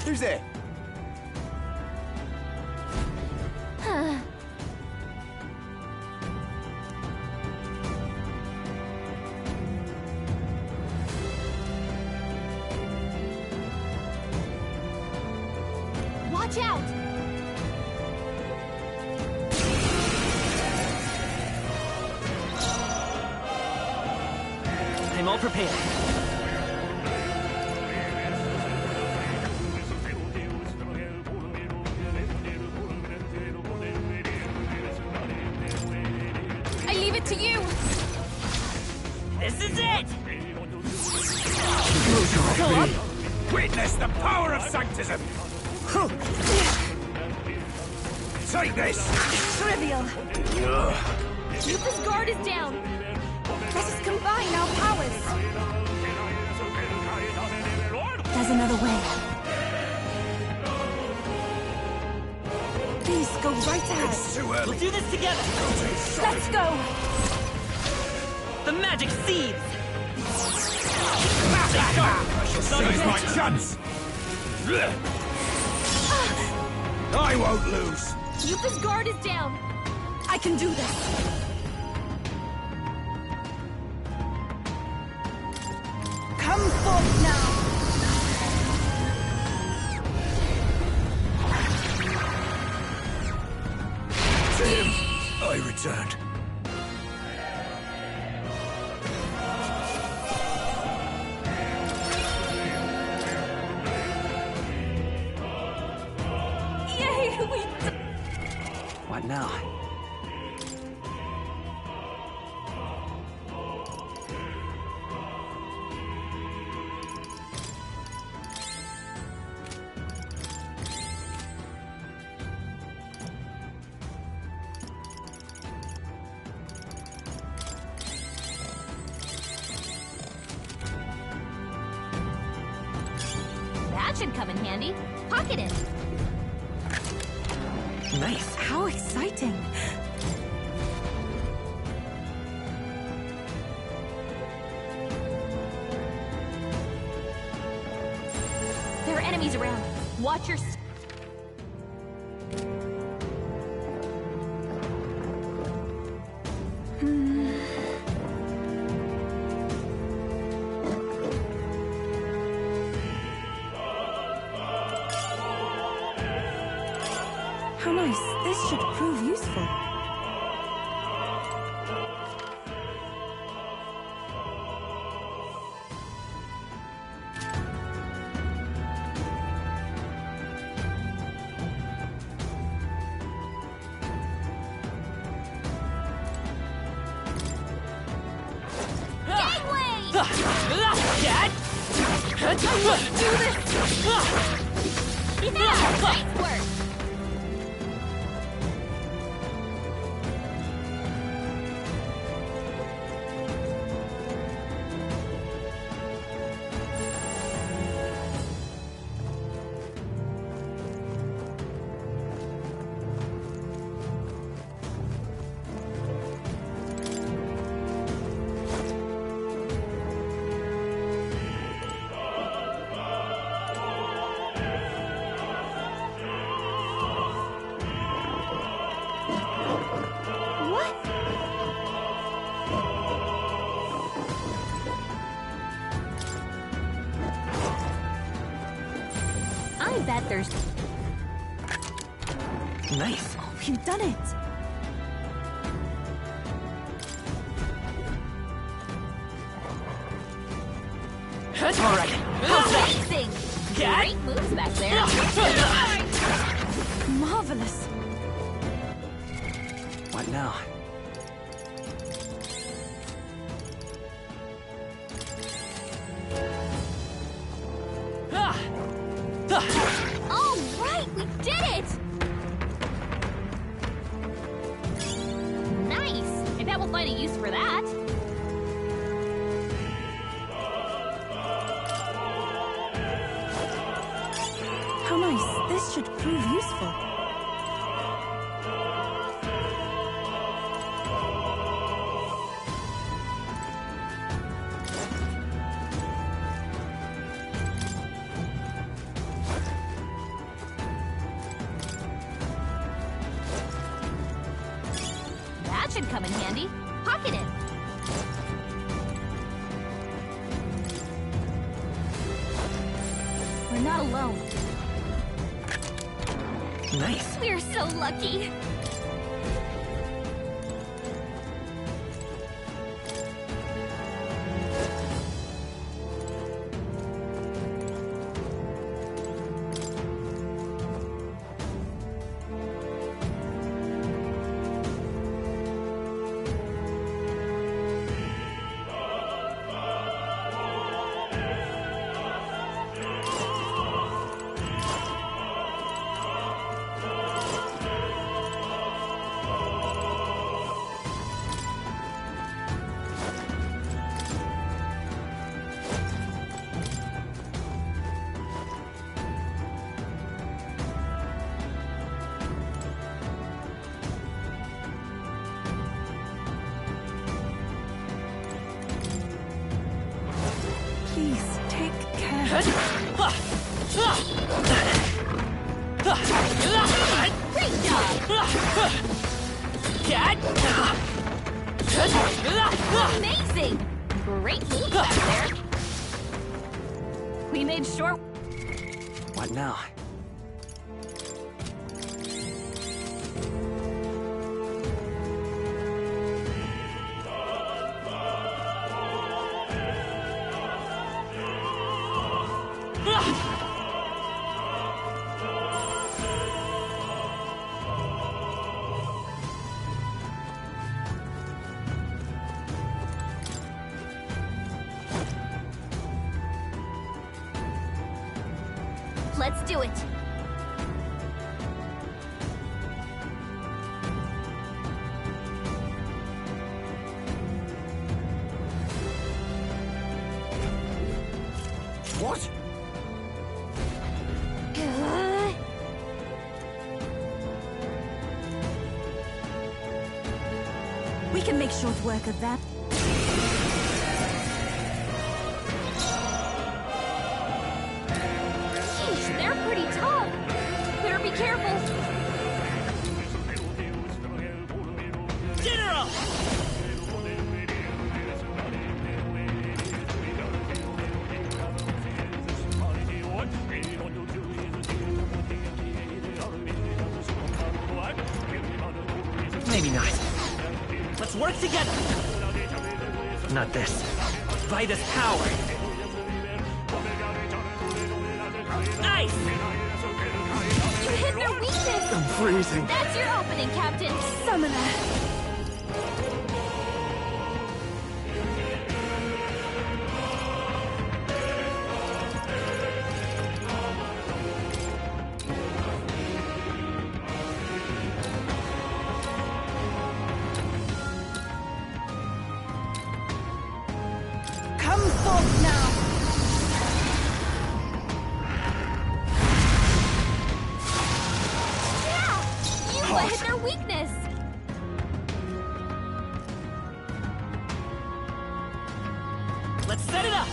Who's there? Watch out! I'm all prepared. I leave it to you! This is it! Go up. Witness the power of sanctism! Take this! Trivial. Lupa's guard is down. Let us combine our powers. There's another way. Please go right ahead. It's too early. We'll do this together! Let's go. The magic seeds! Seize my chance! I won't lose! Keep his guard is down. I can do this. Come forth now. Tim, I returned. What now? That should come in handy. Pocket it. Nice. How exciting. There are enemies around. Watch your... How nice. This should prove useful. I bet there's... Nice. Oh, you've done it. All right. Amazing! Great moves back there. Marvelous. What now? All right, we did it! Nice! I bet we'll find a use for that. How nice. This should prove useful. That should come in handy. Pocket it. We're not alone. Nice. We're so lucky. Great job! Amazing! Great move back there. We made short... What now? Let's do it. What? We can make short work of that. Sheesh, they're pretty tough. Better be careful. General! Maybe not. Let's work together. Not this. By this power. Nice! You hit their weakness. I'm freezing. That's your opening, Captain. Summoner. Come forth now. You hit their weakness. Let's set it up.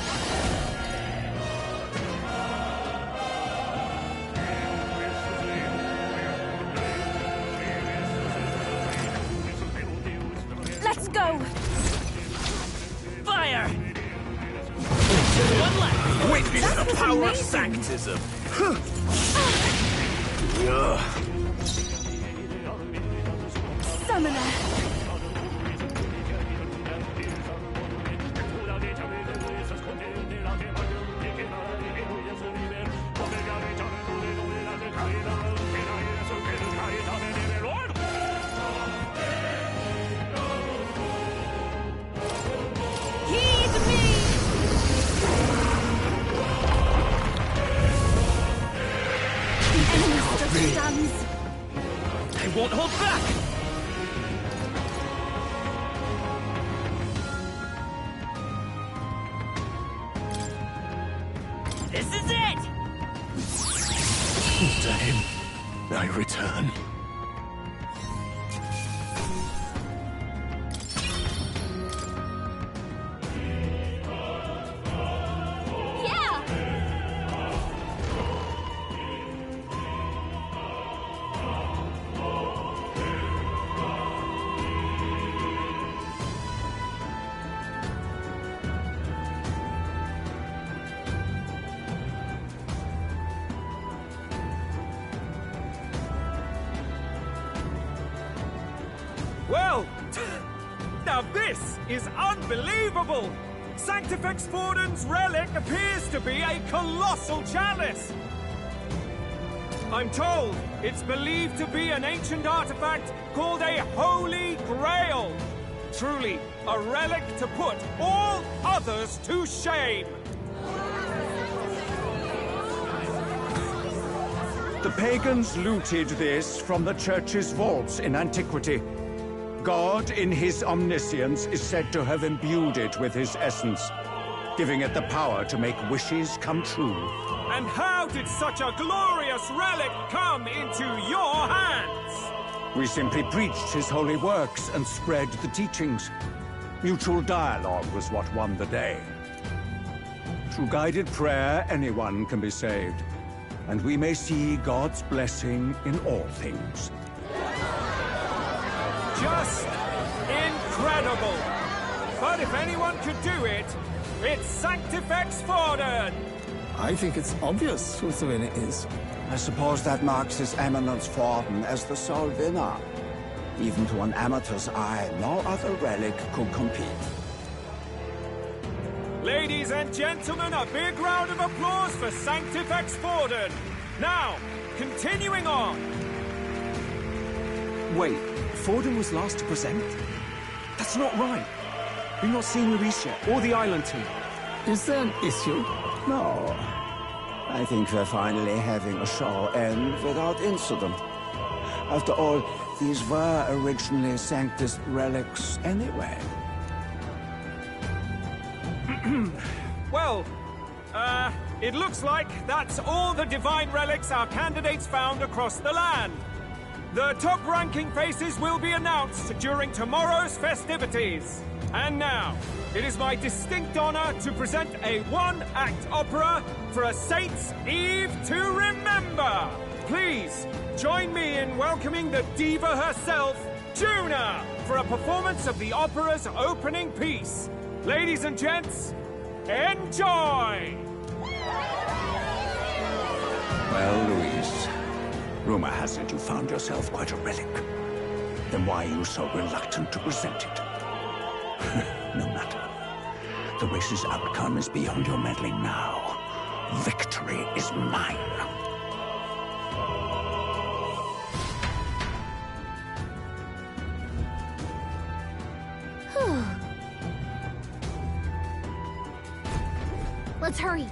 Let's go. Fire! One left. Witness That the was power of amazing. sanctism. Summoner. Heed me. The enemy still stands. I won't hold back. This is it! To him, I return. Yeah. Well, now this is unbelievable! Sanctifex Forden's relic appears to be a colossal chalice! I'm told it's believed to be an ancient artifact called a Holy Grail! Truly, a relic to put all others to shame! The pagans looted this from the church's vaults in antiquity. God, in his omniscience, is said to have imbued it with his essence, giving it the power to make wishes come true. And how did such a glorious relic come into your hands? We simply preached his holy works and spread the teachings. Mutual dialogue was what won the day. Through guided prayer, anyone can be saved. And we may see God's blessing in all things. Just incredible! But if anyone could do it, it's Sanctifex Forden! I think it's obvious who the winner is. I suppose that marks His Eminence Forden as the sole winner. Even to an amateur's eye, no other relic could compete. Ladies and gentlemen, a big round of applause for Sanctifex Forden! Now, continuing on! Wait, Forden was last to present? That's not right! We've not seen Luis yet, or the island team. Is there an issue? No. I think we're finally having a show end without incident. After all, these were originally Sanctus relics anyway. Well, it looks like that's all the divine relics our candidates found across the land. The top-ranking faces will be announced during tomorrow's festivities. And now, it is my distinct honor to present a one-act opera for a Saint's Eve to remember. Please, join me in welcoming the diva herself, Juna, for a performance of the opera's opening piece. Ladies and gents, enjoy! Well, Luis, rumor has it you found yourself quite a relic. Then why are you so reluctant to present it? No matter. The race's outcome is beyond your meddling now. Victory is mine. Let's hurry.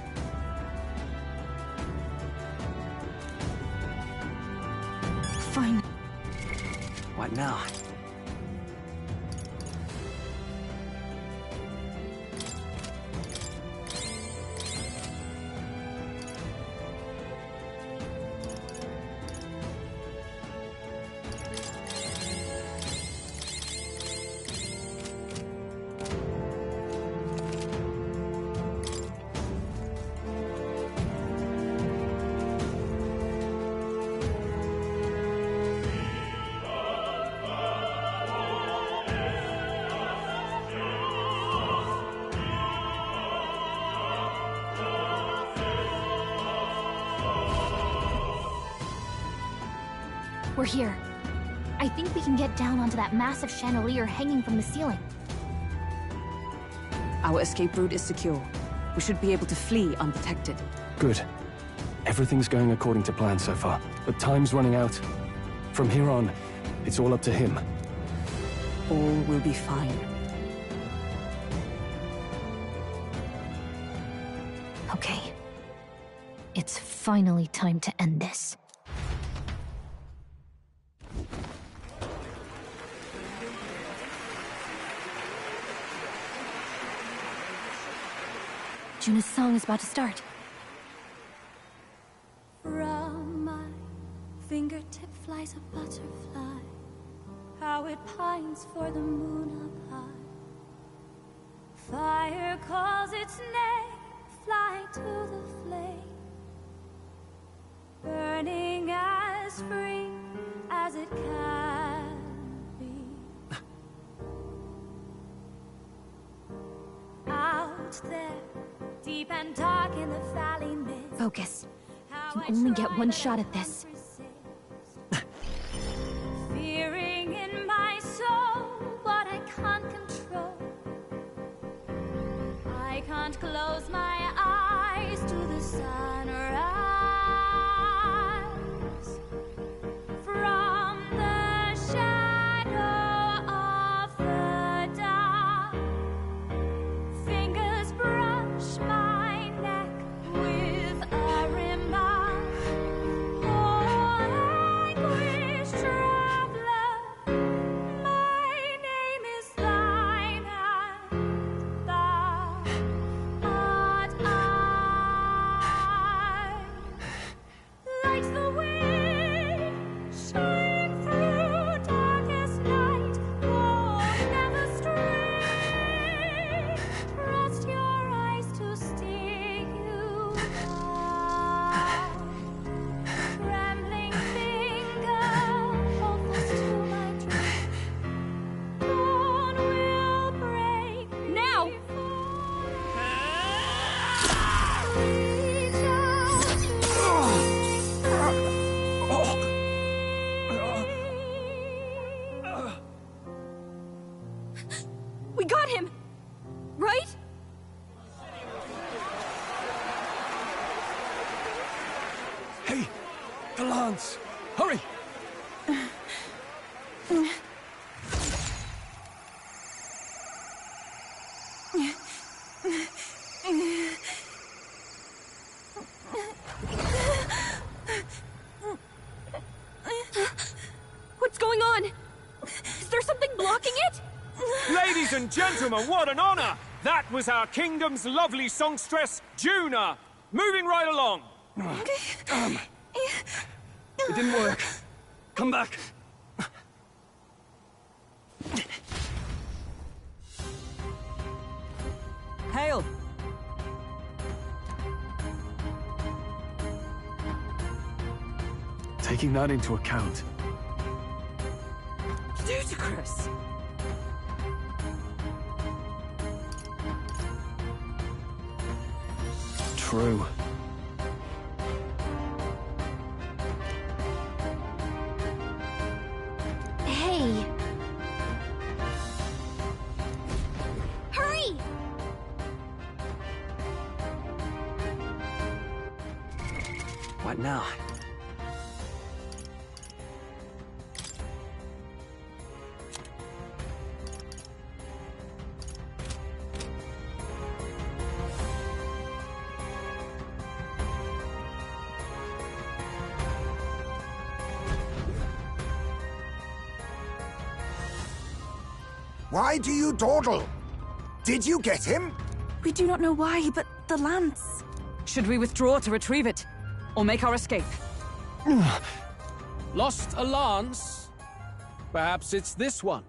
Fine. What now? We're here. I think we can get down onto that massive chandelier hanging from the ceiling. Our escape route is secure. We should be able to flee undetected. Good. Everything's going according to plan so far, but time's running out. From here on, it's all up to him. All will be fine. Okay. It's finally time to end this. Juna's song is about to start. From my fingertip flies a butterfly, how it pines for the moon up high. Fire calls its name, fly to the flame, burning as free as it can be. Out there, deep and dark in the valley mist. Focus. You only get one shot at this. Fearing in my soul what I can't control. I can't close my eyes to the sunrise. From the shadow of the dark, fingers brush my neck with a remark. Oh, anguish traveler, my name is thine, and thou art I. Hey, the lance! Hurry! What's going on? Is there something blocking it? Ladies and gentlemen, what an honor! That was our kingdom's lovely songstress, Juna. Moving right along. Damn. It didn't work. Come back. Hail! Taking that into account, Ludicrous! true. Hey. Hurry! What now? Why do you dawdle? Did you get him? We do not know why, but the lance... Should we withdraw to retrieve it? Or make our escape? Lost a lance? Perhaps it's this one.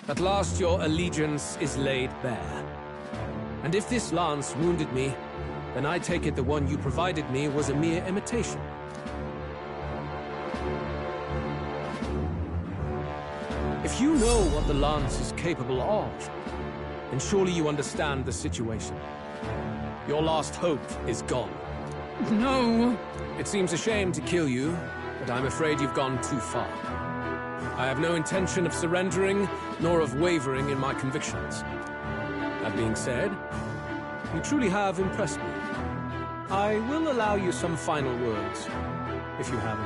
At last your allegiance is laid bare. And if this lance wounded me, then I take it the one you provided me was a mere imitation. If you know what the lance is capable of, then surely you understand the situation. Your last hope is gone. No! It seems a shame to kill you, but I'm afraid you've gone too far. I have no intention of surrendering, nor of wavering in my convictions. That being said, you truly have impressed me. I will allow you some final words, if you have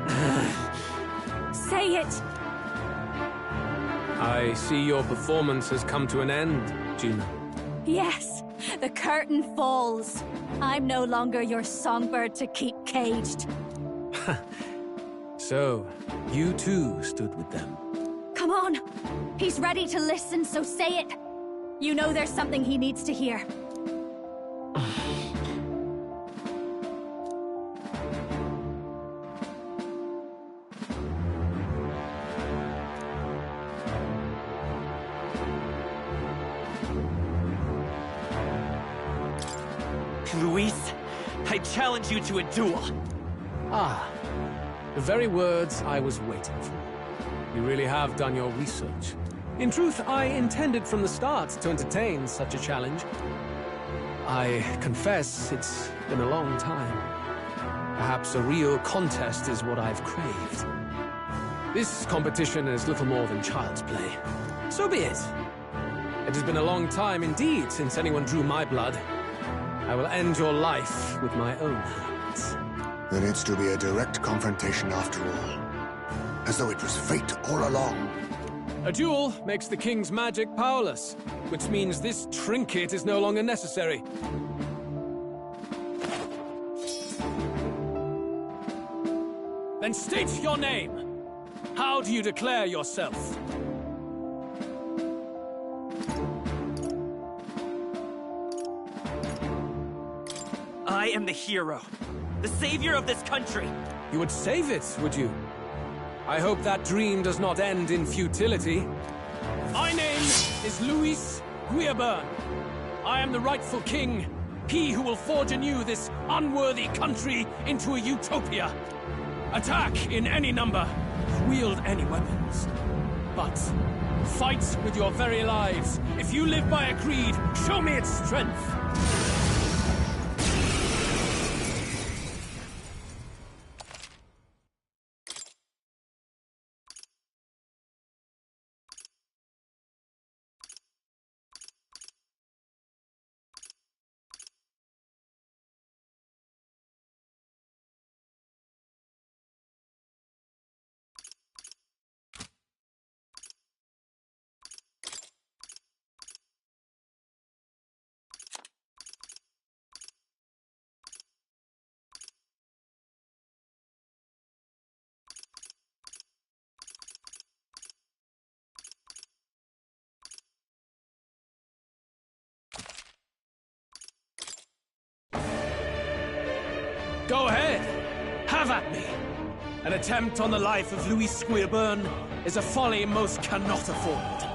any. Say it! I see your performance has come to an end, Juna. Yes, the curtain falls. I'm no longer your songbird to keep caged. So, you too stood with them. Come on! He's ready to listen, so say it! You know there's something he needs to hear. Luis, I challenge you to a duel. Ah, the very words I was waiting for. You really have done your research. In truth, I intended from the start to entertain such a challenge. I confess it's been a long time. Perhaps a real contest is what I've craved. This competition is little more than child's play. So be it. It has been a long time indeed since anyone drew my blood. I will end your life with my own hands. Then it's to be a direct confrontation after all. As though it was fate all along. A duel makes the king's magic powerless, which means this trinket is no longer necessary. Then state your name. How do you declare yourself? I am the hero, the savior of this country. You would save it, would you? I hope that dream does not end in futility. My name is Luis Guiaburn. I am the rightful king, he who will forge anew this unworthy country into a utopia. Attack in any number, wield any weapons. But fight with your very lives. If you live by a creed, show me its strength. Go ahead. Have at me. An attempt on the life of Louis Squeerburn is a folly most cannot afford.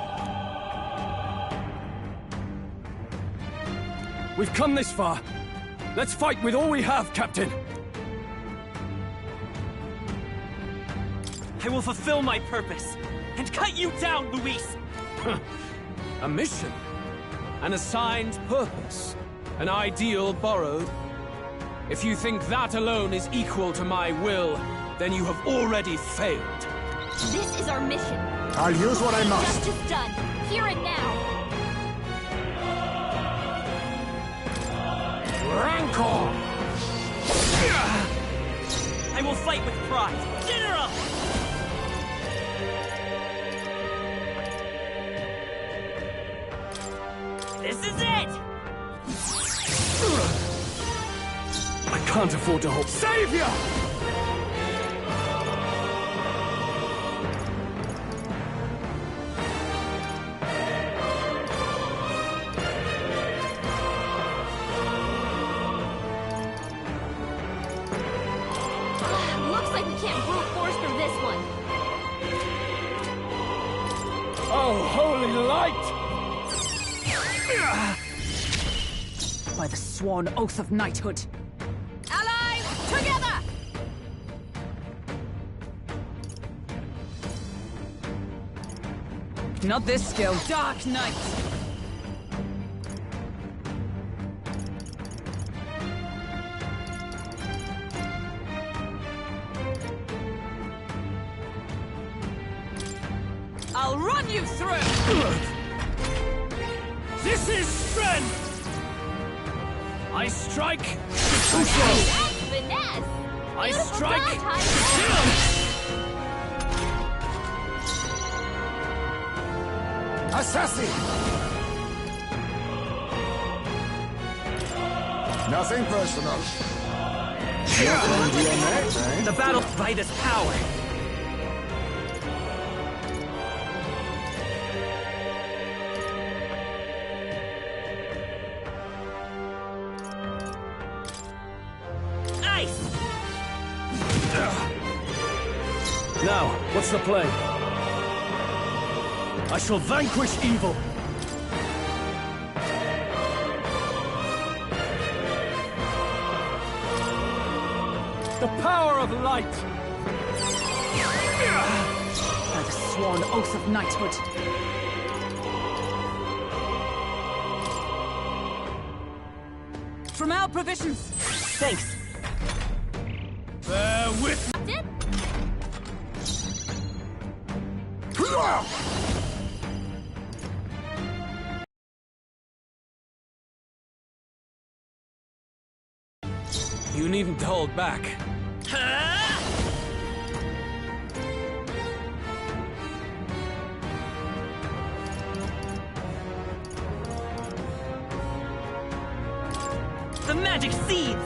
We've come this far. Let's fight with all we have, Captain. I will fulfill my purpose and cut you down, Luis! A mission? An assigned purpose? An ideal borrowed? If you think that alone is equal to my will, then you have already failed. This is our mission. I'll use what I must. Justice done, here and now. Rancor! I will fight with pride. General! This is it! I can't afford to hold. Savior! Looks like we can't brute force through this one. Oh, holy light! By the sworn oath of knighthood. Allies, together! Not this skill. Dark Knight. I'll run you through! This is strength! I strike Finesse! I Beautiful strike dog tie. Assassin! Nothing personal. Nothing to your neck, eh? The battle fight is power. Ice! Now, what's the play? I shall vanquish evil. The power of light. By the sworn oath of knighthood. From our provisions. Thanks. Bear with You needn't hold back. The magic seeds!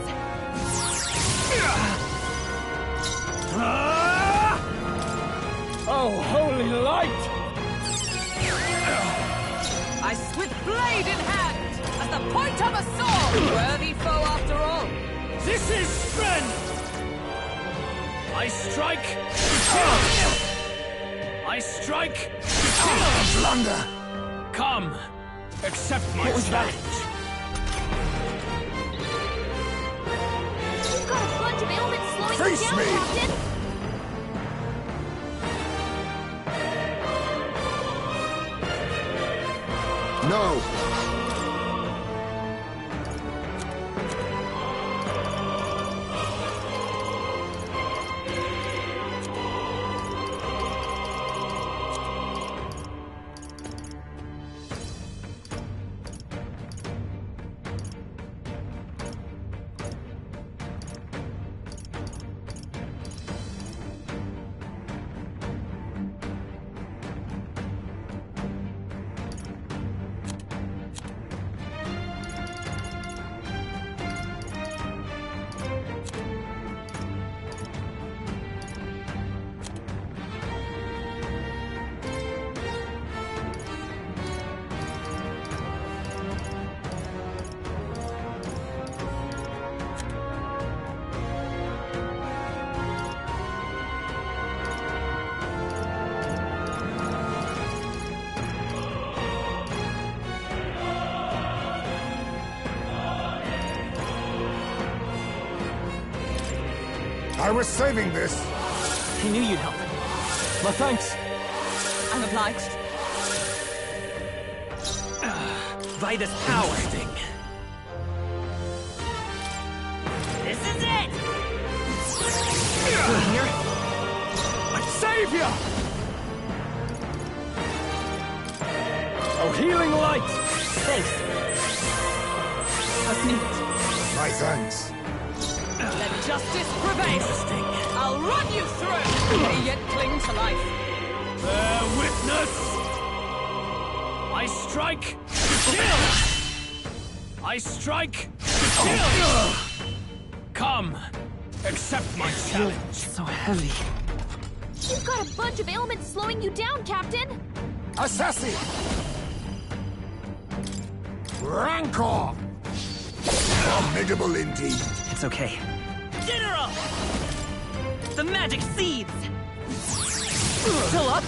Oh, holy light! I with blade in hand, at the point of a sword! Worthy foe after all. This is strength! I strike! I strike! Blunder! Come! Accept my challenge! We've got a bunch of ailments slowing Face you down, me! Captain! No! I was saving this. I knew you'd help. My thanks. I'm obliged. By this power. This is it! Here? Savior! Oh, healing light! Thanks. Hast nicht. My thanks. Let justice prevail. I'll run you through. May yet cling to life. Bear witness! I strike to kill! I strike to kill! Come, accept my challenge. So heavy. You've got a bunch of ailments slowing you down, Captain! Assassin! Rancor! Formidable indeed. It's okay. General! The magic seeds! Still up?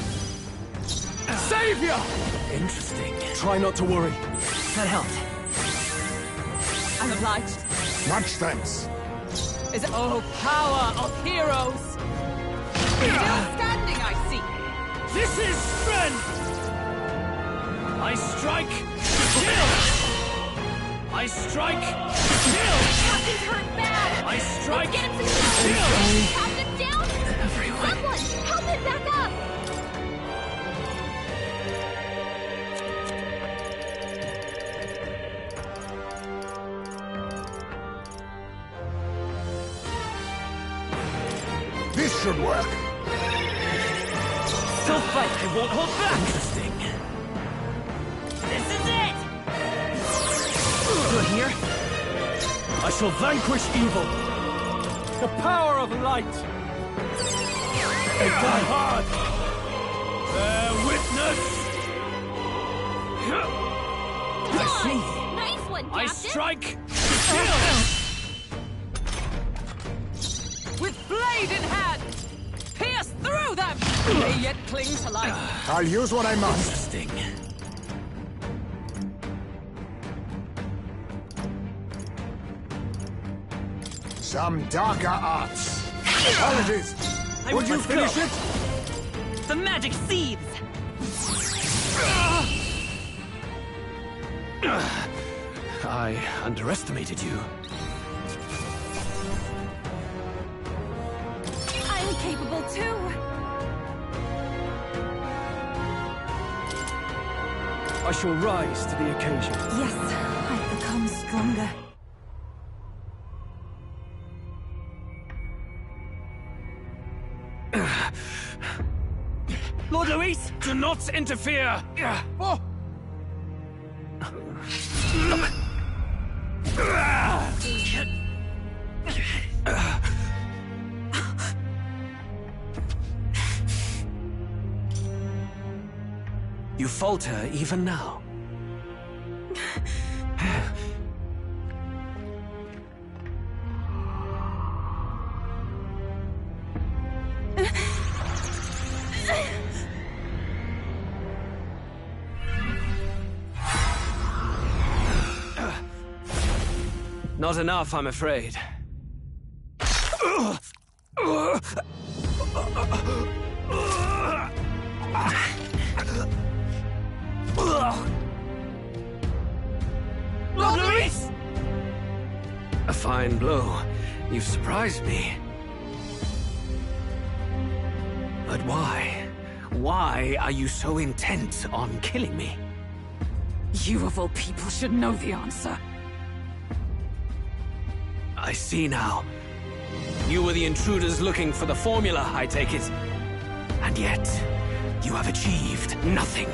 Savior! Interesting. Try not to worry. That helped. I'm obliged. Much thanks. Is it... Oh, power of heroes! Still standing, I see. This is strength! I strike to kill! I strike to kill! Captain's hurt bad! I strike Let's get him to some kill! healing! Captain down! Someone, help him back up! This should work. Still fight! I won't hold back! Interesting. This is it! Good here? I shall vanquish evil. The power of light. Die hard! Bear witness! I see. Nice one, Captain! I strike to kill! With blade in hand! Pierce through them! They yet cling to life. I'll use what I must. Interesting. Some darker arts. Apologies. Would you finish it? The magic seeds! I underestimated you. I'm capable too. I shall rise to the occasion. Yes, I've become stronger. Lord Luis, do not interfere! Oh. You falter even now. Not enough, I'm afraid. Lord Luis! A fine blow. You've surprised me. But why? Why are you so intent on killing me? You of all people should know the answer. I see now. You were the intruders looking for the formula, I take it. And yet, you have achieved nothing.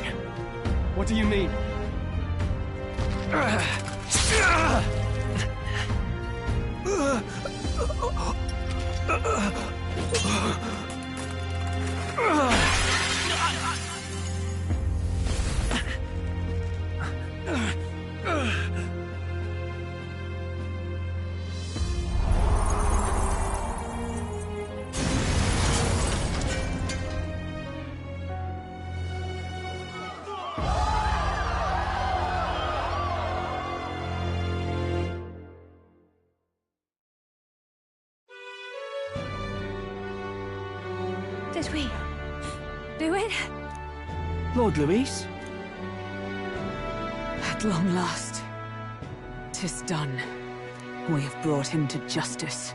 What do you mean? Did we do it? Lord Luis? At long last, 'tis done. We have brought him to justice.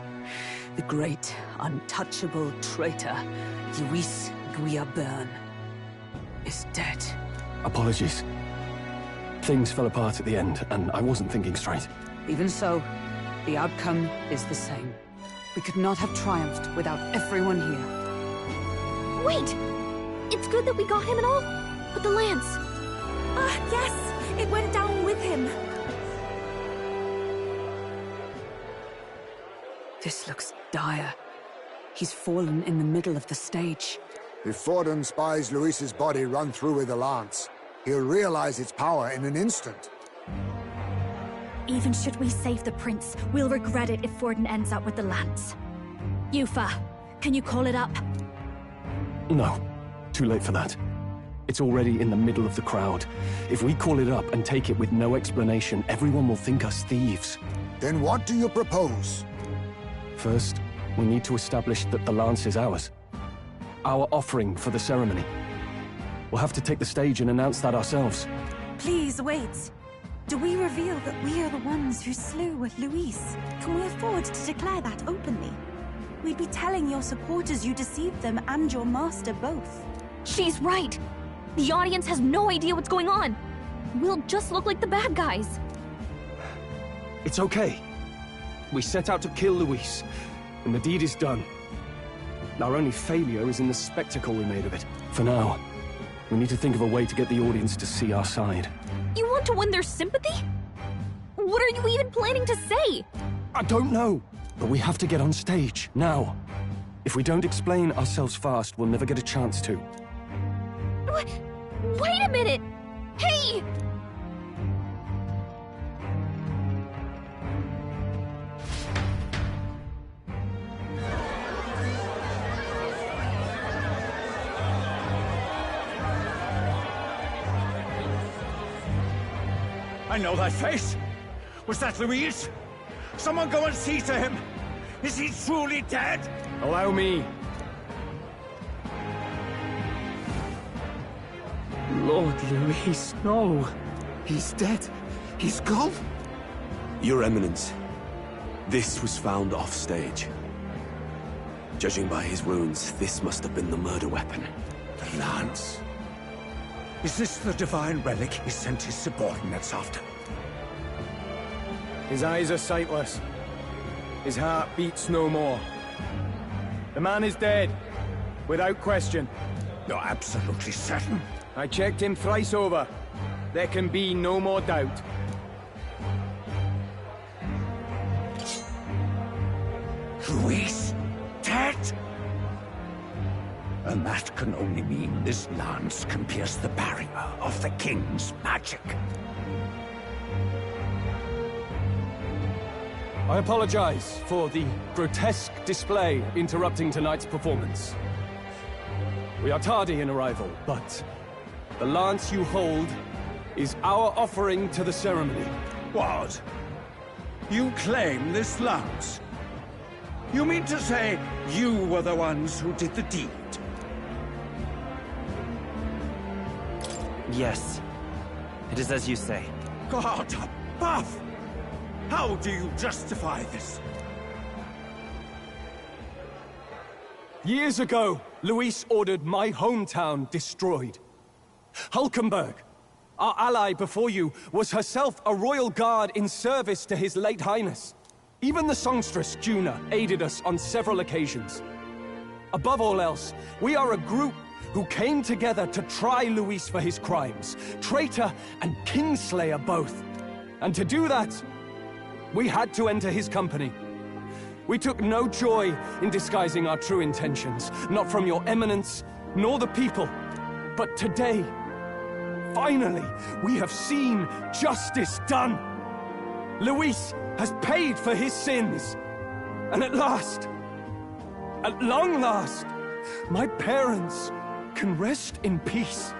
The great, untouchable traitor, Luis Guillaburn, is dead. Apologies. Things fell apart at the end, and I wasn't thinking straight. Even so, the outcome is the same. We could not have triumphed without everyone here. Wait! It's good that we got him and all, but the lance... Ah, yes! It went down with him. This looks dire. He's fallen in the middle of the stage. If Forden spies Luis's body run through with a lance, he'll realize its power in an instant. Even should we save the prince, we'll regret it if Forden ends up with the lance. Yufa, can you call it up? No. Too late for that. It's already in the middle of the crowd. If we call it up and take it with no explanation, everyone will think us thieves. Then what do you propose? First, we need to establish that the lance is ours. Our offering for the ceremony. We'll have to take the stage and announce that ourselves. Please, wait. Do we reveal that we are the ones who slew Luis? Can we afford to declare that openly? We'd be telling your supporters you deceived them and your master both. She's right. The audience has no idea what's going on. We'll just look like the bad guys. It's okay. We set out to kill Luis, and the deed is done. Our only failure is in the spectacle we made of it. For now, we need to think of a way to get the audience to see our side. You want to win their sympathy? What are you even planning to say? I don't know, but we have to get on stage, now. If we don't explain ourselves fast, we'll never get a chance to. Wait a minute! Hey! I know that face. Was that Luis? Someone go and see to him. Is he truly dead? Allow me. Lord Luis, no. He's dead. He's gone. Your Eminence, this was found off stage. Judging by his wounds, this must have been the murder weapon. The lance. Is this the divine relic he sent his subordinates after? His eyes are sightless. His heart beats no more. The man is dead, without question. You're absolutely certain? I checked him thrice over. There can be no more doubt. Luis? Dead? And that can only mean this lance can pierce the barrier of the king's magic. I apologize for the grotesque display interrupting tonight's performance. We are tardy in arrival, but the lance you hold is our offering to the ceremony. What? You claim this lance? You mean to say you were the ones who did the deed? Yes. It is as you say. God above! How do you justify this? Years ago, Luis ordered my hometown destroyed. Hulkenberg, our ally before you, was herself a royal guard in service to his late highness. Even the songstress, Juna, aided us on several occasions. Above all else, we are a group who came together to try Luis for his crimes. Traitor and Kingslayer both. And to do that, we had to enter his company. We took no joy in disguising our true intentions, not from your eminence, nor the people. But today, finally, we have seen justice done. Luis has paid for his sins. And at last, at long last, my parents can rest in peace.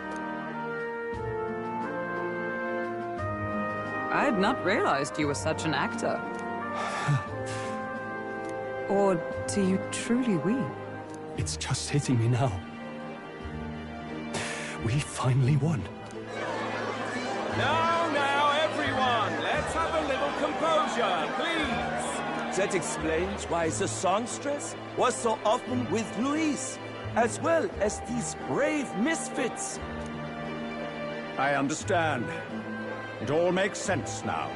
I had not realized you were such an actor. Or do you truly weep? It's just hitting me now. We finally won. Now, everyone, let's have a little composure, please. That explains why the songstress was so often with Luis, as well as these brave misfits. I understand. It all makes sense now.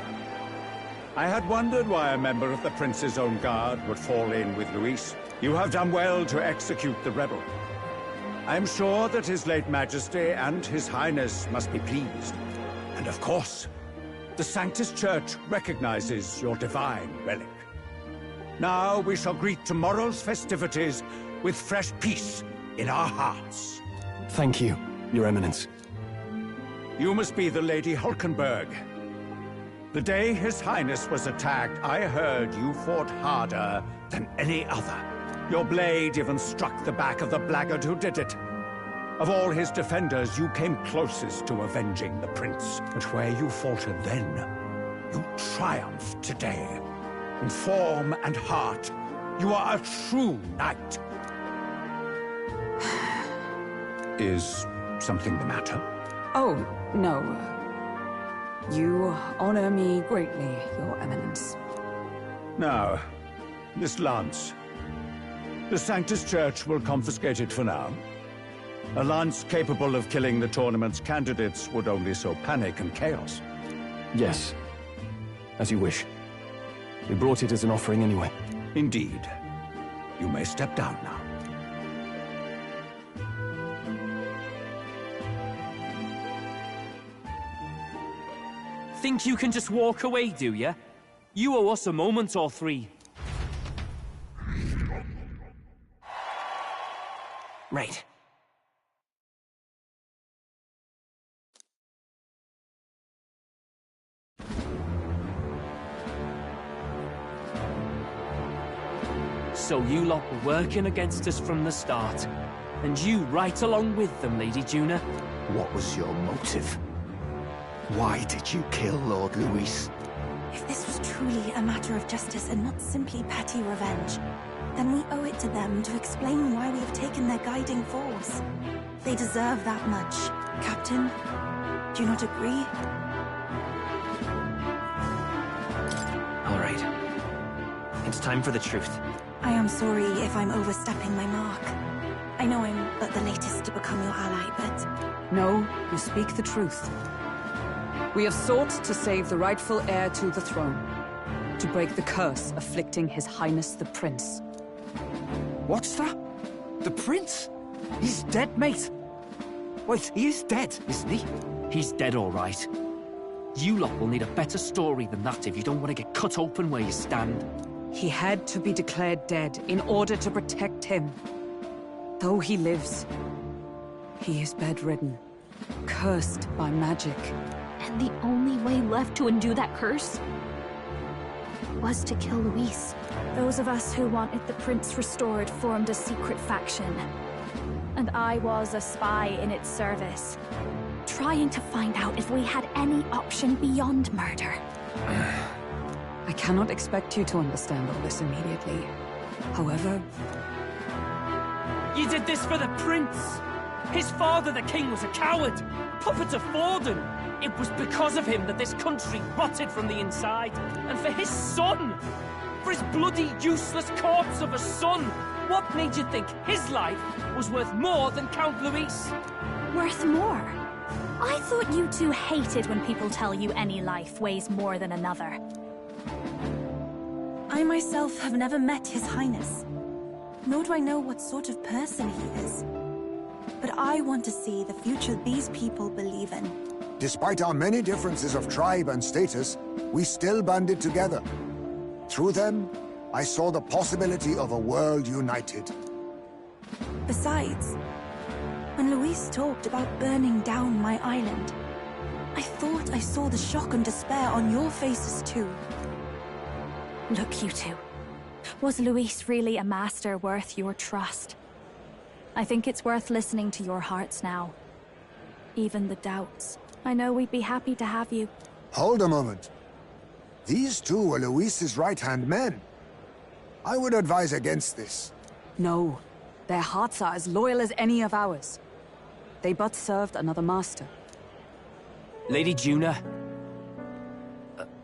I had wondered why a member of the Prince's own guard would fall in with Luis. You have done well to execute the rebel. I am sure that His late Majesty and His Highness must be pleased. And of course, the Sanctus Church recognizes your divine relic. Now we shall greet tomorrow's festivities with fresh peace in our hearts. Thank you, Your Eminence. You must be the Lady Hulkenberg. The day His Highness was attacked, I heard you fought harder than any other. Your blade even struck the back of the blackguard who did it. Of all his defenders, you came closest to avenging the prince. But where you faltered then, you triumphed today. In form and heart, you are a true knight. Is something the matter? Oh, no. You honor me greatly, Your Eminence. Now, this lance. The Sanctus Church will confiscate it for now. A lance capable of killing the tournament's candidates would only sow panic and chaos. Yes. As you wish. We brought it as an offering anyway. Indeed. You may step down now. Think you can just walk away, do ya? You owe us a moment or three. Right. So you lot were working against us from the start. And you right along with them, Lady Juna. What was your motive? Why did you kill Lord Luis? If this was truly a matter of justice and not simply petty revenge, then we owe it to them to explain why we have taken their guiding force. They deserve that much. Captain, do you not agree? All right. It's time for the truth. I am sorry if I'm overstepping my mark. I know I'm but the latest to become your ally, but... No, you speak the truth. We have sought to save the rightful heir to the throne, to break the curse afflicting His Highness the Prince. What's that? The prince? He's dead, mate. Wait, he is dead, isn't he? He's dead, all right. You lot will need a better story than that if you don't want to get cut open where you stand. He had to be declared dead in order to protect him. Though he lives, he is bedridden, cursed by magic. And the only way left to undo that curse was to kill Luis. Those of us who wanted the prince restored formed a secret faction. And I was a spy in its service, trying to find out if we had any option beyond murder. I cannot expect you to understand all this immediately. However... You did this for the prince! His father, the king, was a coward! Puppet of Forden! It was because of him that this country rotted from the inside. And for his son! For his bloody, useless corpse of a son! What made you think his life was worth more than Count Luis? Worth more? I thought you two hated when people tell you any life weighs more than another. I myself have never met His Highness, nor do I know what sort of person he is. But I want to see the future these people believe in. Despite our many differences of tribe and status, we still banded together. Through them, I saw the possibility of a world united. Besides, when Luis talked about burning down my island, I thought I saw the shock and despair on your faces too. Look, you two. Was Luis really a master worth your trust? I think it's worth listening to your hearts now. Even the doubts. I know we'd be happy to have you. Hold a moment. These two were Luis's right-hand men. I would advise against this. No. Their hearts are as loyal as any of ours. They but served another master. Lady Juna.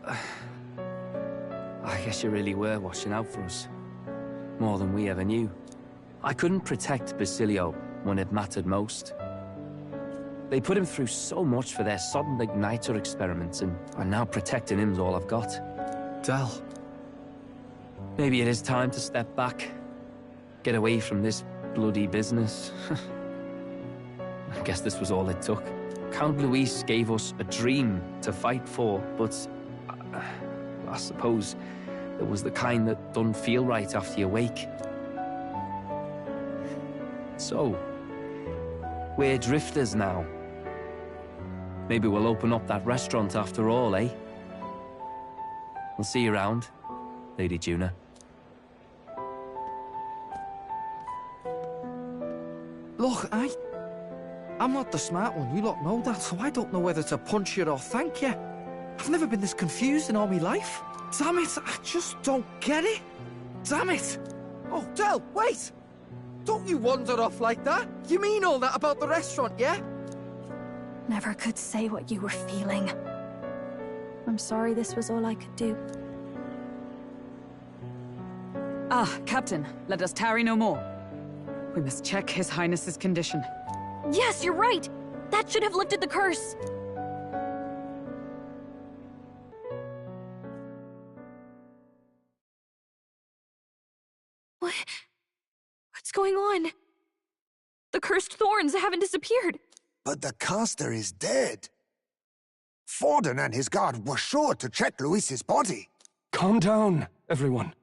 I guess you really were watching out for us. More than we ever knew. I couldn't protect Basilio when it mattered most. They put him through so much for their sodden igniter experiments, and now protecting him's all I've got. Del. Maybe it is time to step back. Get away from this bloody business. I guess this was all it took. Count Luis gave us a dream to fight for, but I suppose it was the kind that don't feel right after you wake. So, we're drifters now. Maybe we'll open up that restaurant after all, eh? We'll see you around, Lady Juna. Look, I'm not the smart one, you lot know that, so I don't know whether to punch you or thank you. I've never been this confused in all my life. Damn it, I just don't get it. Damn it. Oh, Del, wait! Don't you wander off like that? You mean all that about the restaurant, yeah? Never could say what you were feeling. I'm sorry this was all I could do. Ah, Captain, let us tarry no more. We must check His Highness's condition. Yes, you're right! That should have lifted the curse! What's going on? The cursed thorns haven't disappeared. But the caster is dead. Forden and his guard were sure to check Luis's body. Calm down, everyone.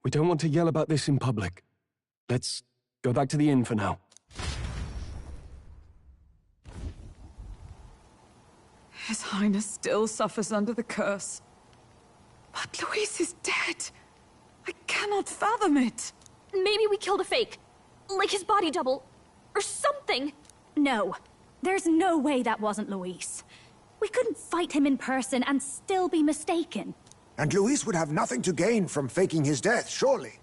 We don't want to yell about this in public. Let's go back to the inn for now. His Highness still suffers under the curse. But Luis is dead. I cannot fathom it. Maybe we killed a fake. Like his body double. Or something. No. There's no way that wasn't Luis. We couldn't fight him in person and still be mistaken. And Luis would have nothing to gain from faking his death, surely.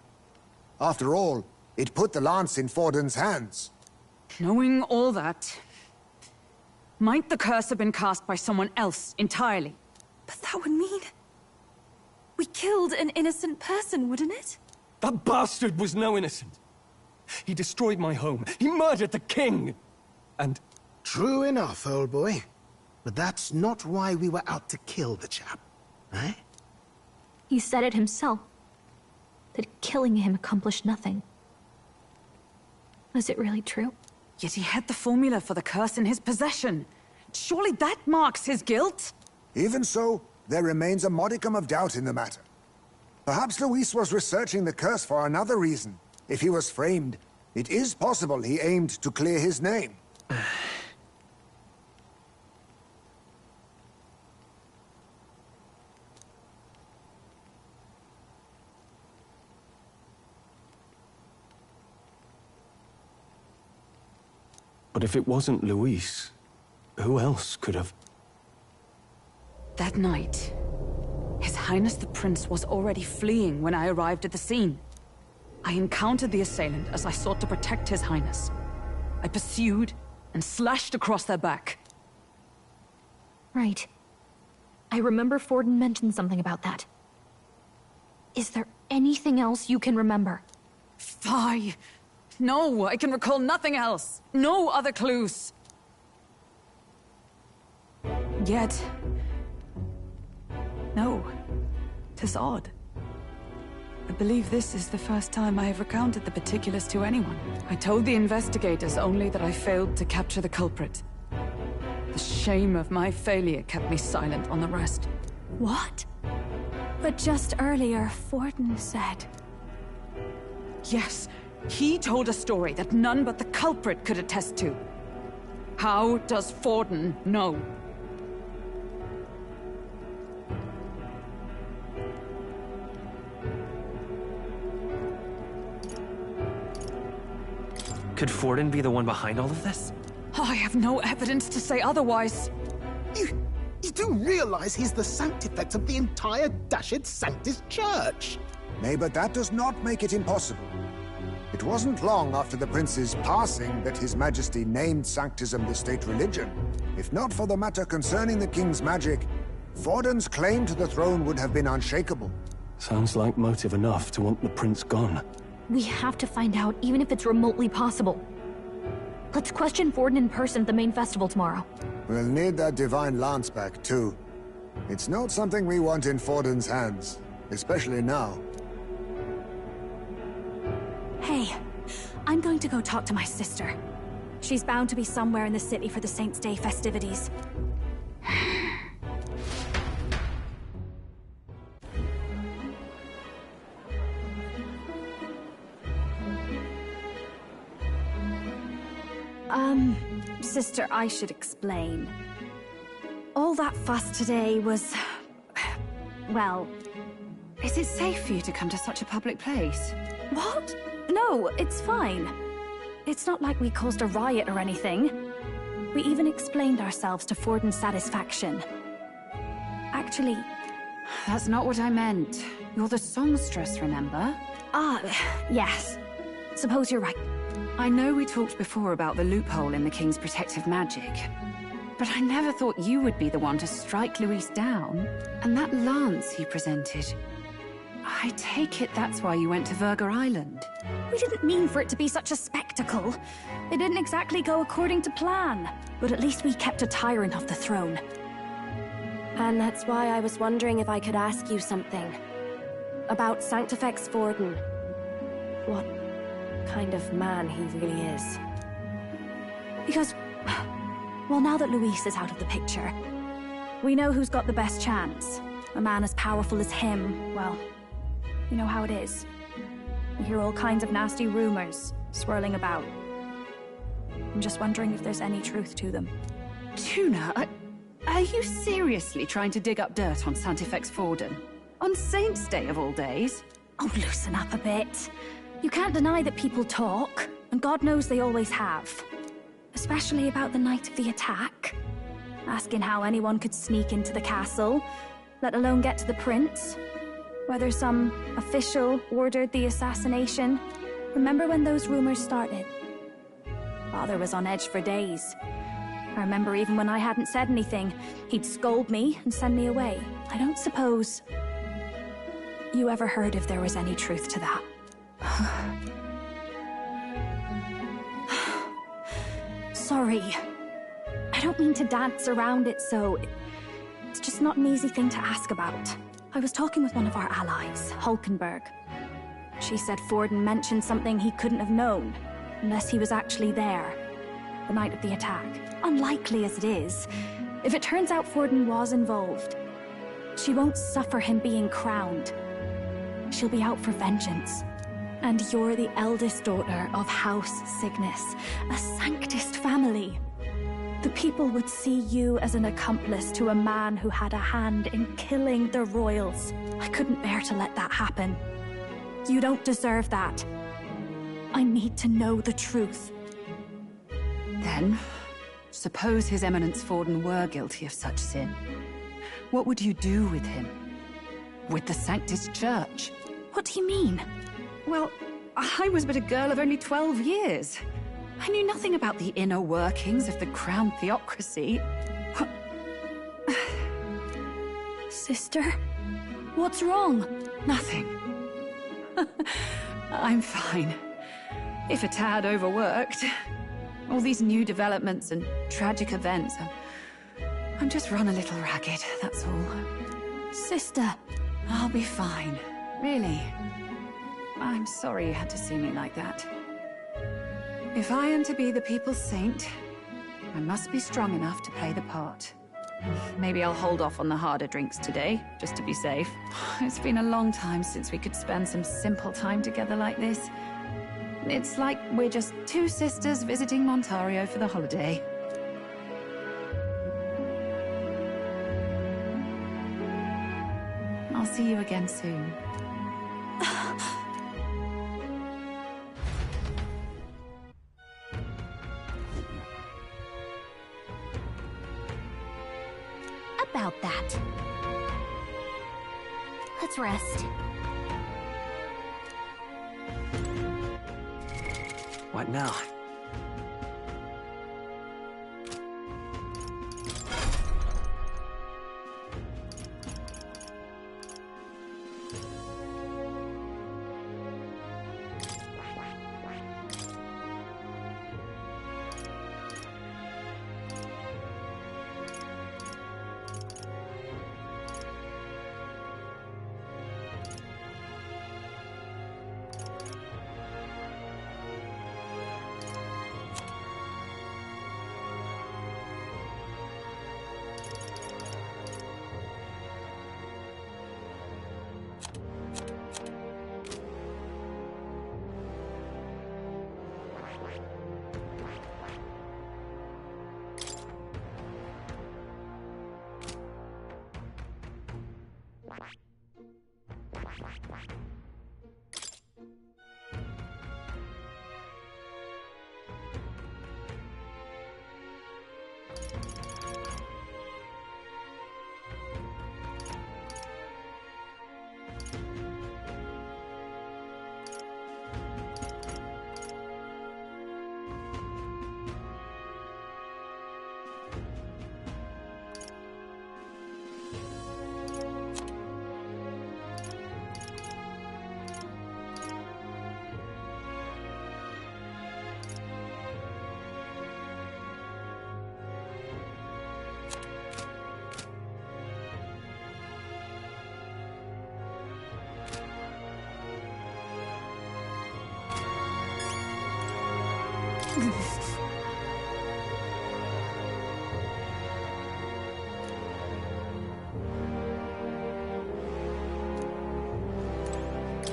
After all, it put the lance in Forden's hands. Knowing all that, might the curse have been cast by someone else entirely? But that would mean... we killed an innocent person, wouldn't it? That bastard was no innocent. He destroyed my home. He murdered the king. And... True enough, old boy. But that's not why we were out to kill the chap, eh? He said it himself. That killing him accomplished nothing. Was it really true? Yet he had the formula for the curse in his possession. Surely that marks his guilt? Even so, there remains a modicum of doubt in the matter. Perhaps Luis was researching the curse for another reason. If he was framed, it is possible he aimed to clear his name. But if it wasn't Luis, who else could have... That night, His Highness the Prince was already fleeing when I arrived at the scene. I encountered the assailant as I sought to protect His Highness. I pursued and slashed across their back. Right. I remember Forden mentioned something about that. Is there anything else you can remember? Fie! No, I can recall nothing else. No other clues. Yet... no. 'Tis odd. I believe this is the first time I have recounted the particulars to anyone. I told the investigators only that I failed to capture the culprit. The shame of my failure kept me silent on the rest. What? But just earlier, Forden said... Yes, he told a story that none but the culprit could attest to. How does Forden know? Could Forden be the one behind all of this? I have no evidence to say otherwise. You do realize he's the sanctifex of the entire Dashed Sanctus Church? Nay, but that does not make it impossible. It wasn't long after the prince's passing that His Majesty named Sanctism the state religion. If not for the matter concerning the king's magic, Forden's claim to the throne would have been unshakable. Sounds like motive enough to want the prince gone. We have to find out, even if it's remotely possible. Let's question Forden in person at the main festival tomorrow. We'll need that divine lance back, too. It's not something we want in Forden's hands, especially now. Hey, I'm going to go talk to my sister. She's bound to be somewhere in the city for the Saints' Day festivities. Sister, I should explain. All that fuss today was... well... Is it safe for you to come to such a public place? What? No, it's fine. It's not like we caused a riot or anything. We even explained ourselves to Forden's satisfaction. Actually... That's not what I meant. You're the songstress, remember? Ah, yes. Suppose you're right. I know we talked before about the loophole in the King's protective magic, but I never thought you would be the one to strike Luis down. And that lance he presented... I take it that's why you went to Virga Island. We didn't mean for it to be such a spectacle. It didn't exactly go according to plan. But at least we kept a tyrant off the throne. And that's why I was wondering if I could ask you something. About Sanctifex Forden. What kind of man he really is. Because, well, now that Luis is out of the picture, we know who's got the best chance. A man as powerful as him, well, you know how it is. You hear all kinds of nasty rumors swirling about. I'm just wondering if there's any truth to them. Tuna, are you seriously trying to dig up dirt on Sanctifex Forden? On Saints' Day of all days? Oh, loosen up a bit. You can't deny that people talk, and God knows they always have. Especially about the night of the attack. Asking how anyone could sneak into the castle, let alone get to the prince. Whether some official ordered the assassination. Remember when those rumors started? Father was on edge for days. I remember even when I hadn't said anything, he'd scold me and send me away. I don't suppose you ever heard if there was any truth to that. Sorry. I don't mean to dance around it, so... It's just not an easy thing to ask about. I was talking with one of our allies, Hulkenberg. She said Forden mentioned something he couldn't have known, unless he was actually there, the night of the attack. Unlikely as it is, if it turns out Forden was involved, she won't suffer him being crowned. She'll be out for vengeance. And you're the eldest daughter of House Cygnus, a Sanctist family. The people would see you as an accomplice to a man who had a hand in killing the royals. I couldn't bear to let that happen. You don't deserve that. I need to know the truth. Then, suppose His Eminence Forden were guilty of such sin. What would you do with him? With the Sanctist Church? What do you mean? Well, I was but a girl of only 12 years. I knew nothing about the inner workings of the crown theocracy. Sister? What's wrong? Nothing. I'm fine. If a tad overworked. All these new developments and tragic events. I'm just run a little ragged, that's all. Sister. I'll be fine. Really. I'm sorry you had to see me like that. If I am to be the people's saint, I must be strong enough to play the part. Maybe I'll hold off on the harder drinks today, just to be safe. It's been a long time since we could spend some simple time together like this. It's like we're just two sisters visiting Montario for the holiday. I'll see you again soon. About that. Let's rest. right now.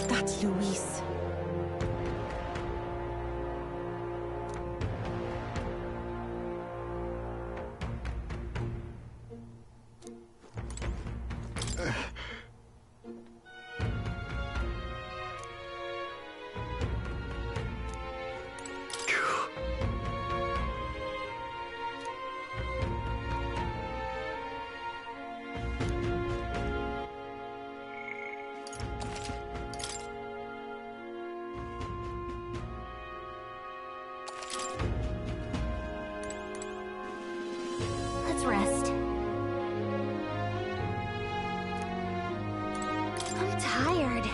That's Luis. Let's rest. I'm tired.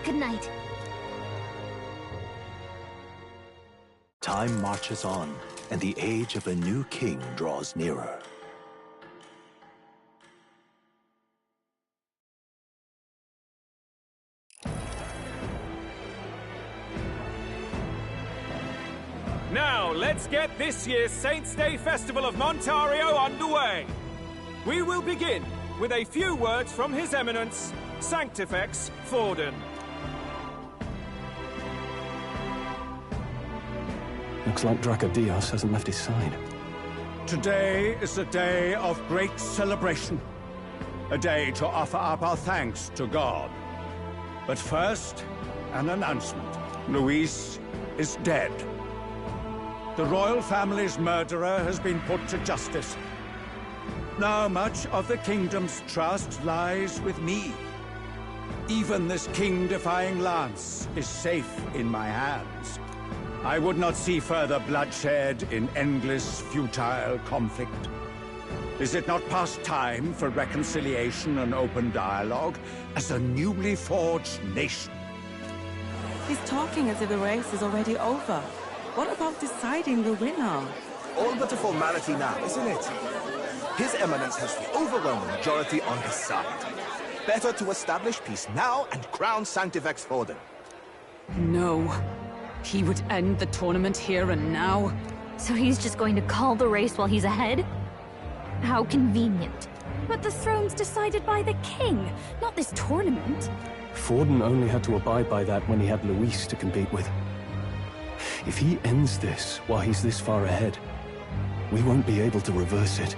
Good night. Time marches on, and the age of a new king draws nearer. Now, let's get this year's Saints' Day Festival of Montario underway. We will begin with a few words from His Eminence, Sanctifex Forden. Looks like Dracodios hasn't left his side. Today is a day of great celebration. A day to offer up our thanks to God. But first, an announcement. Luis is dead. The royal family's murderer has been put to justice. Now much of the kingdom's trust lies with me. Even this king-defying lance is safe in my hands. I would not see further bloodshed in endless, futile conflict. Is it not past time for reconciliation and open dialogue as a newly forged nation? He's talking as if the race is already over. What about deciding the winner? All but a formality now, isn't it? His Eminence has the overwhelming majority on his side. Better to establish peace now and crown Sanctifex Forden. No. He would end the tournament here and now. So he's just going to call the race while he's ahead? How convenient. But the throne's decided by the king, not this tournament. Forden only had to abide by that when he had Luis to compete with. If he ends this while he's this far ahead, we won't be able to reverse it.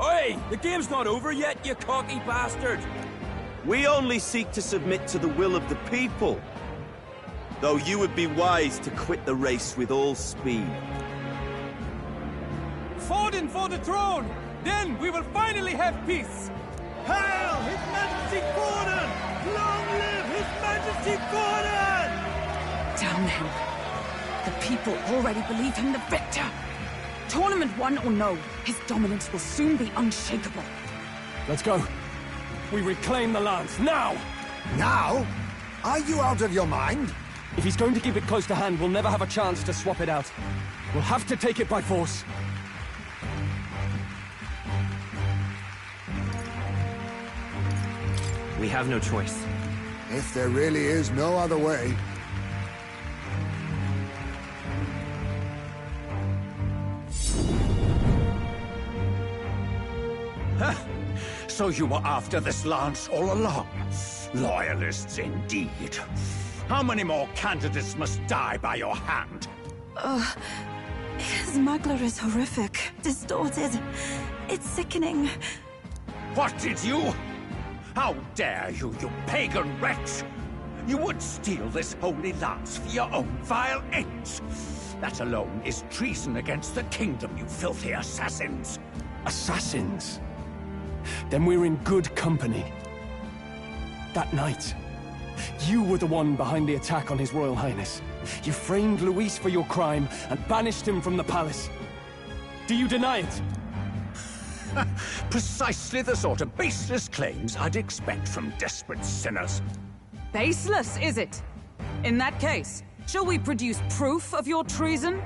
Oi! The game's not over yet, you cocky bastard! We only seek to submit to the will of the people. Though you would be wise to quit the race with all speed. Forden for the throne! Then we will finally have peace! Hail His Majesty Forden! Long live His Majesty Forden! Damn him. The people already believe him the victor. Tournament won or no, his dominance will soon be unshakable. Let's go. We reclaim the lance, now! Now? Are you out of your mind? If he's going to keep it close to hand, we'll never have a chance to swap it out. We'll have to take it by force. We have no choice. If there really is no other way. So you were after this lance all along? Loyalists indeed. How many more candidates must die by your hand? His Magler is horrific, distorted. It's sickening. What did you? How dare you, you pagan wretch! You would steal this holy lance for your own vile ends. That alone is treason against the kingdom, you filthy assassins. Assassins? Then we're in good company. That night, you were the one behind the attack on His Royal Highness. You framed Luis for your crime and banished him from the palace. Do you deny it? Precisely the sort of baseless claims I'd expect from desperate sinners. Baseless, is it? In that case, shall we produce proof of your treason?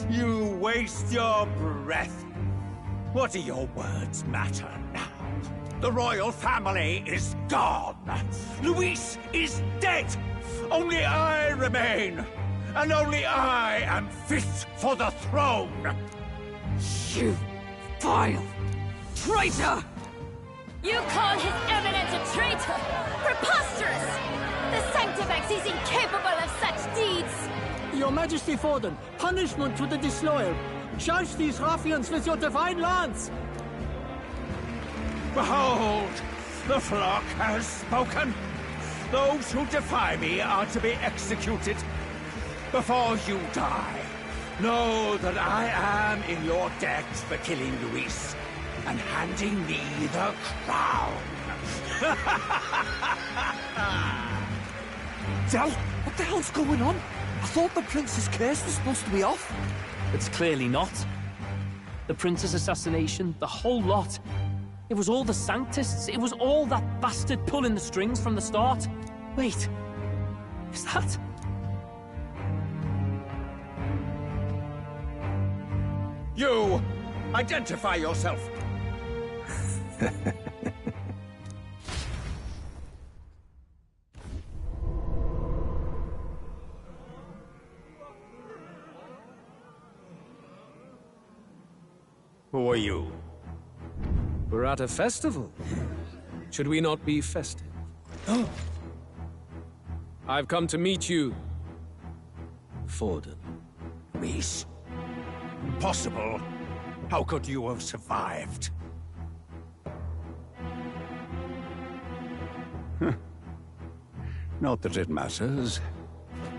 You waste your breath. What do your words matter now? The royal family is gone. Luis is dead. Only I remain. And only I am fit for the throne. You vile traitor! You call His Eminence a traitor? Preposterous! The Sanctifex is incapable of such deeds! Your Majesty Forden, punishment to the disloyal. Judge these ruffians with your divine lance! Behold, the flock has spoken. Those who defy me are to be executed. Before you die, know that I am in your debt for killing Luis and handing me the crown. Del, what the hell's going on? I thought the prince's curse was supposed to be off. It's clearly not. The prince's assassination, the whole lot. It was all the Sanctists. It was all that bastard pulling the strings from the start. Wait, is that... You! Identify yourself! Who are you? We're at a festival. Should we not be festive? I've come to meet you, Forden. Luis? Impossible. How could you have survived? Not that it matters.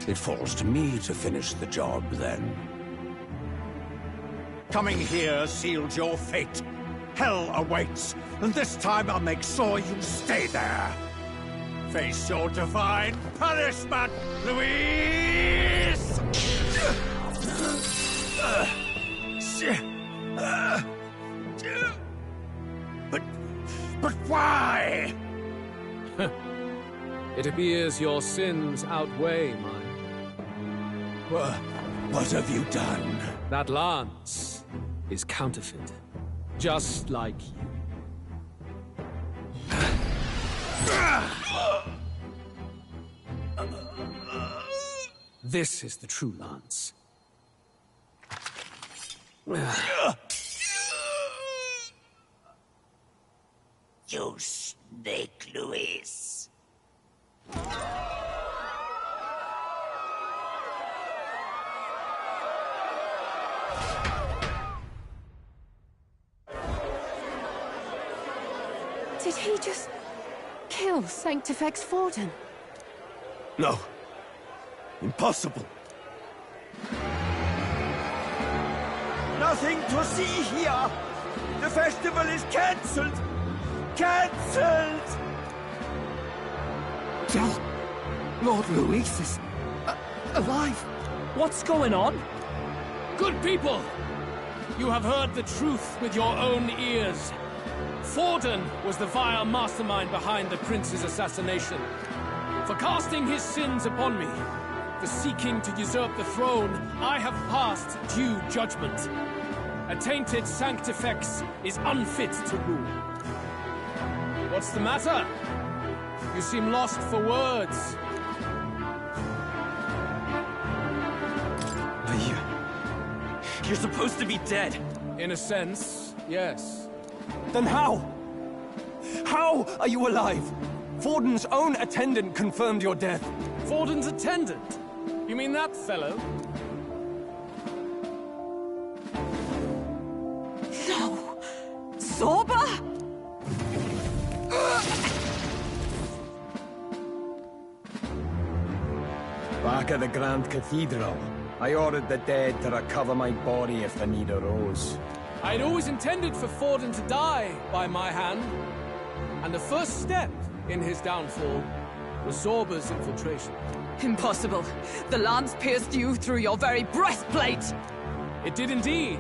It falls to me to finish the job, then. Coming here sealed your fate. Hell awaits, and this time I'll make sure you stay there. Face your divine punishment, Luis! But why? It appears your sins outweigh mine. What have you done? That lance is counterfeit, just like you. This is the true lance. You snake, Luis. Did he just kill Sanctifex Forden? No. Impossible. Nothing to see here! The festival is cancelled! Cancelled! Del, Lord Luis is alive. What's going on? Good people! You have heard the truth with your own ears. Forden was the vile mastermind behind the prince's assassination. For casting his sins upon me, for seeking to usurp the throne, I have passed due judgment. A tainted Sanctifex is unfit to rule. What's the matter? You seem lost for words. You're supposed to be dead. In a sense, yes. Then how? How are you alive? Forden's own attendant confirmed your death. Forden's attendant? You mean that fellow? No! Zorba? Back at the Grand Cathedral, I ordered the dead to recover my body if the need arose. I'd always intended for Forden to die by my hand. And the first step in his downfall was Zorba's infiltration. Impossible. The lance pierced you through your very breastplate! It did indeed.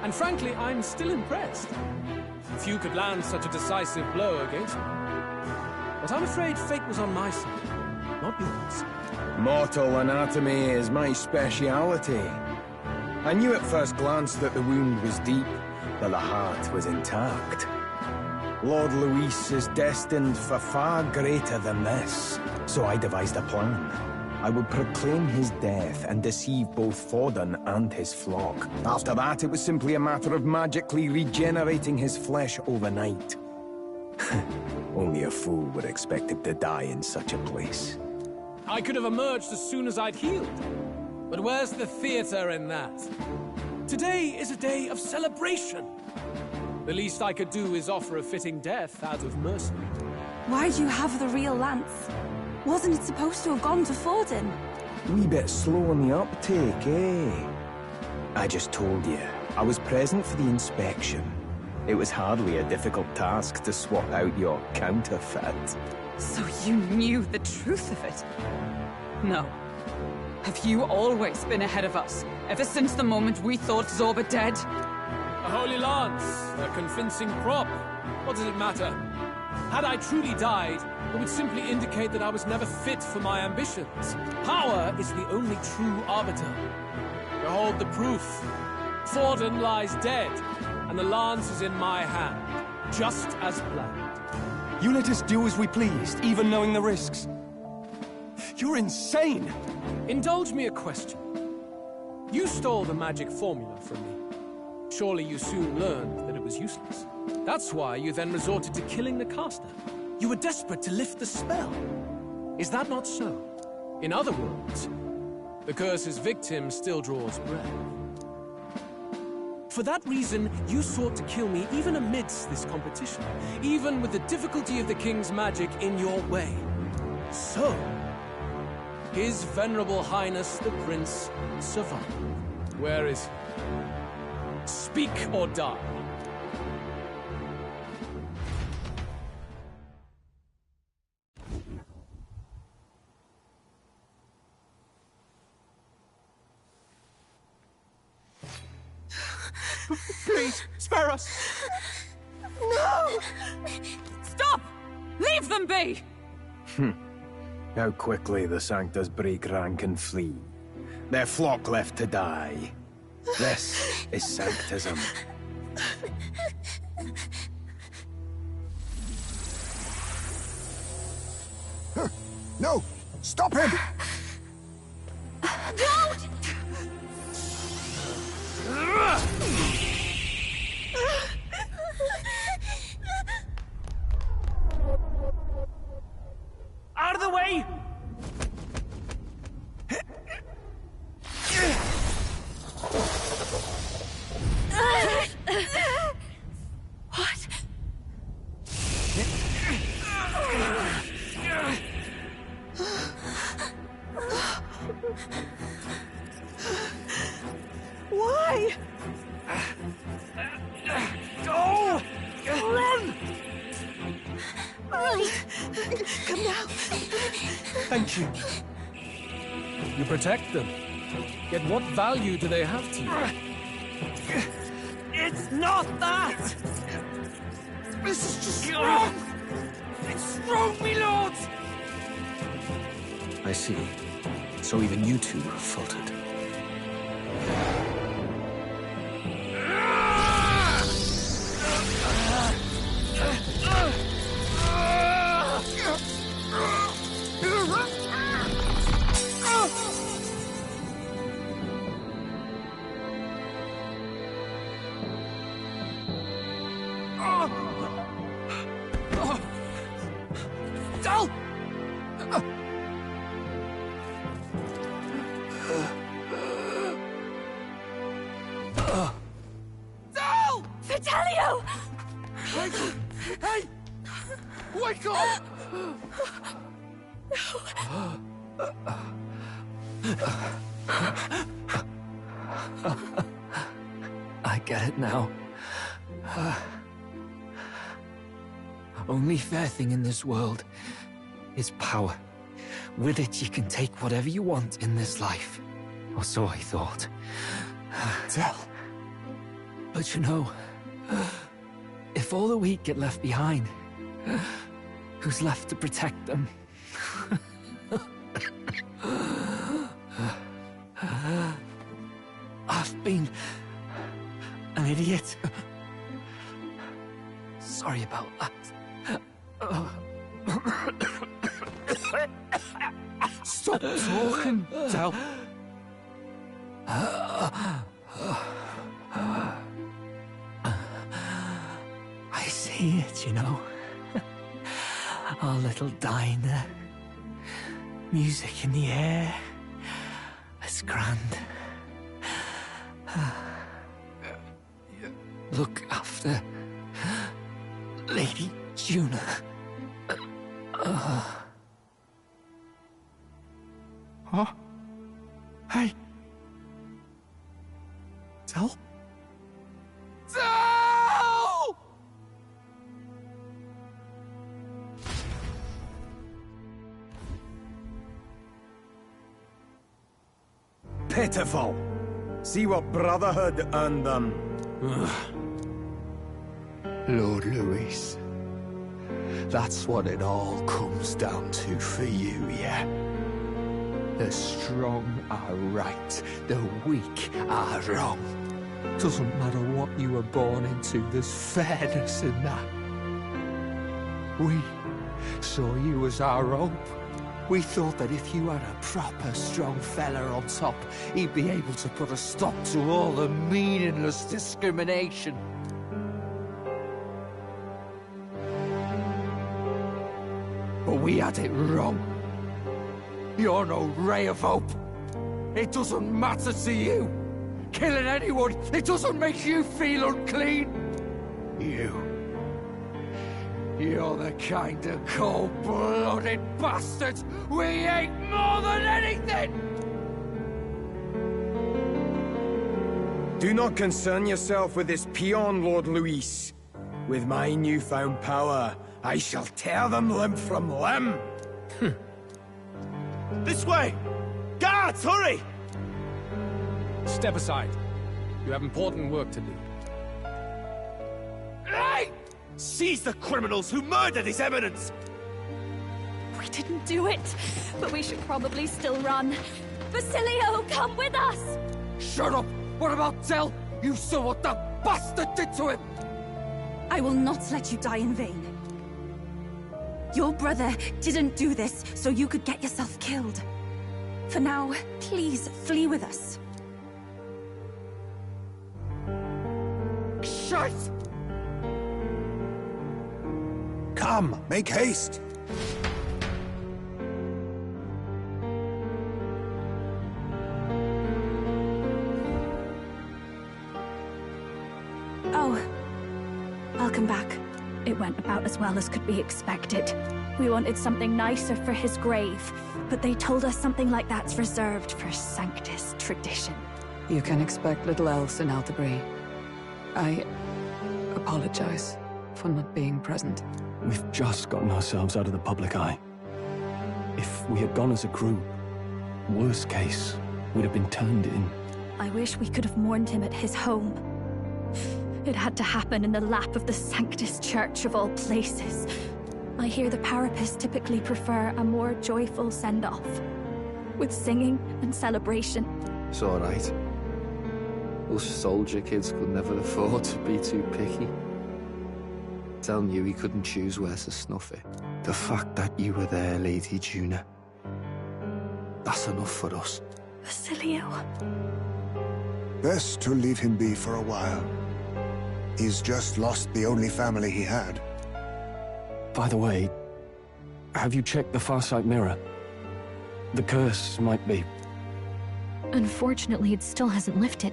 And frankly, I'm still impressed. Few could land such a decisive blow against me. But I'm afraid fate was on my side, not yours. Mortal anatomy is my speciality. I knew at first glance that the wound was deep, but the heart was intact. Lord Luis is destined for far greater than this, so I devised a plan. I would proclaim his death and deceive both Forden and his flock. After that, it was simply a matter of magically regenerating his flesh overnight. Only a fool would expect him to die in such a place. I could have emerged as soon as I'd healed. But where's the theater in that? Today is a day of celebration. The least I could do is offer a fitting death out of mercy. Why do you have the real lance? Wasn't it supposed to have gone to Forden? Wee bit slow on the uptake, eh? I just told you, I was present for the inspection. It was hardly a difficult task to swap out your counterfeit. So you knew the truth of it? No. Have you always been ahead of us, ever since the moment we thought Zorba dead? A holy lance, a convincing prop. What does it matter? Had I truly died, it would simply indicate that I was never fit for my ambitions. Power is the only true arbiter. Behold the proof. Forden lies dead, and the lance is in my hand, just as planned. You let us do as we pleased, even knowing the risks. You're insane! Indulge me a question. You stole the magic formula from me. Surely you soon learned that it was useless. That's why you then resorted to killing the caster. You were desperate to lift the spell. Is that not so? In other words, the curse's victim still draws breath. For that reason, you sought to kill me even amidst this competition, even with the difficulty of the king's magic in your way. So, His Venerable Highness the Prince survived. Where is he? Speak or die. Please, spare us! No! Stop! Leave them be! How quickly the Sanctas break rank and flee. Their flock left to die. This is Sanctism. No! Stop him! Don't! Out of the way! What? right. Come now. Thank you. You protect them. Yet what value do they have to you? It's not that! This is just wrong! It's wrong, my lord! I see. So even you two have faltered. Fantazio! Hey! Wake up! I get it now. Only fair thing in this world is power. With it, you can take whatever you want in this life. Or so I thought. Tell. But you know, if all the weak get left behind, who's left to protect them? I've been an idiot. Sorry about that. Stop talking, Del. I see it, you know. Our little diner. Music in the air. It's grand. Look after Lady Juna. Huh? Hey. Del? Del! Pitiful. See what Brotherhood earned them. Lord Louis, that's what it all comes down to for you, yeah? The strong are right, the weak are wrong. Doesn't matter what you were born into, there's fairness in that. We saw you as our hope. We thought that if you had a proper strong fella on top, he'd be able to put a stop to all the meaningless discrimination. But we had it wrong. You're no ray of hope. It doesn't matter to you. Killing anyone, it doesn't make you feel unclean. You're the kind of cold-blooded bastards we hate more than anything! Do not concern yourself with this peon, Lord Luis. With my newfound power, I shall tear them limb from limb. This way! Guards, hurry! Step aside. You have important work to do. Hey! Seize the criminals who murdered His Eminence! We didn't do it, but we should probably still run. Basilio, come with us! Shut up! What about Del? You saw what that bastard did to him! I will not let you die in vain. Your brother didn't do this so you could get yourself killed. For now, please flee with us. Shite! Come, make haste! Oh, I'll come back. It went about as well as could be expected. We wanted something nicer for his grave, but they told us something like that's reserved for Sanctus tradition. You can expect little else in Altabri. I apologize for not being present. We've just gotten ourselves out of the public eye. If we had gone as a group, worst case, we'd have been turned in. I wish we could have mourned him at his home. It had to happen in the lap of the Sanctus Church of all places. I hear the Parapists typically prefer a more joyful send-off, with singing and celebration. It's all right. Us soldier kids could never afford to be too picky. Telling you he couldn't choose where to snuff it. The fact that you were there, Lady Juna, that's enough for us. Basilio. Best to leave him be for a while. He's just lost the only family he had. By the way, have you checked the Farsight mirror? The curse might be... Unfortunately, it still hasn't lifted.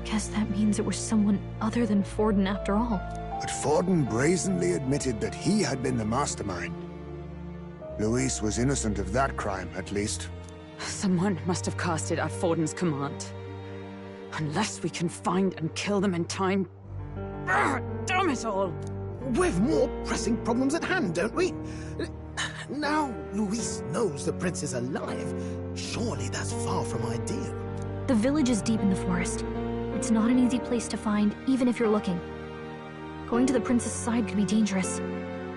Guess that means it was someone other than Forden after all. But Forden brazenly admitted that he had been the mastermind. Luis was innocent of that crime, at least. Someone must have cast it at Forden's command. Unless we can find and kill them in time... Damn it all! We've more pressing problems at hand, don't we? Now Luis knows the prince is alive. Surely that's far from ideal. The village is deep in the forest. It's not an easy place to find, even if you're looking. Going to the prince's side could be dangerous.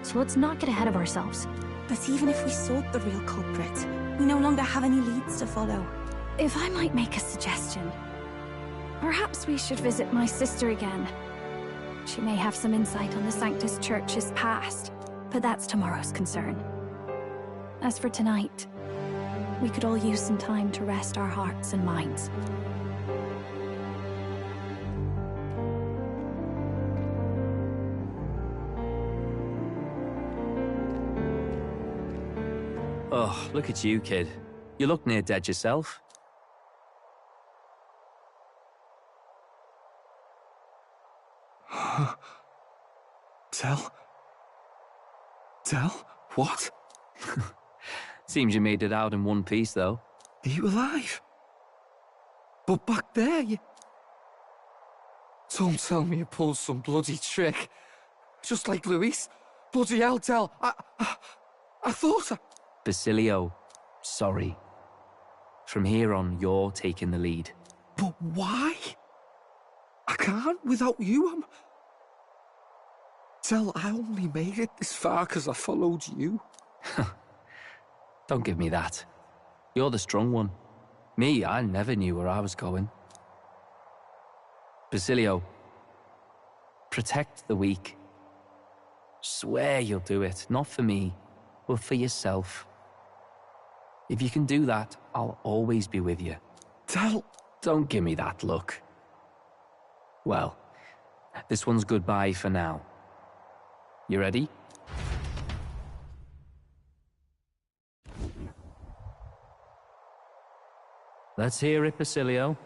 So let's not get ahead of ourselves. But even if we sought the real culprit, we no longer have any leads to follow. If I might make a suggestion, perhaps we should visit my sister again. She may have some insight on the Sanctus Church's past, but that's tomorrow's concern. As for tonight, we could all use some time to rest our hearts and minds. Oh, look at you, kid. You look near dead yourself. Tell? What? Seems you made it out in one piece, though. Are you alive? But back there, you... Don't tell me you pulled some bloody trick. Just like Luis. Bloody hell, Tell. I thought I... Basilio, sorry. From here on, you're taking the lead. But why? I can't without you. Tell, I only made it this far because I followed you. Don't give me that. You're the strong one. Me, I never knew where I was going. Basilio, protect the weak. Swear you'll do it, not for me, but for yourself. If you can do that, I'll always be with you. Tell... Don't give me that look. Well, this one's goodbye for now. You ready? Let's hear it, Basilio.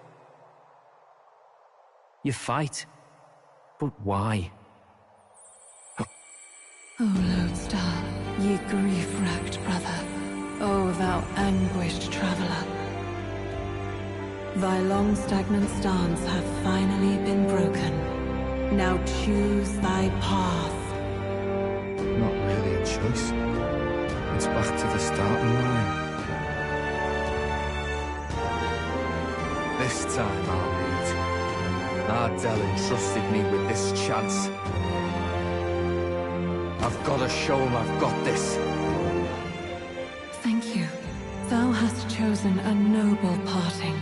You fight. But why? O Lodestar, ye grief-racked brother, O thou anguished traveler. Thy long stagnant stance hath finally been broken. Now choose thy path. Not really a choice. It's back to the starting line. This time I'll lead. Ardell entrusted me with this chance. I've got to show him I've got this. Thank you. Thou hast chosen a noble parting.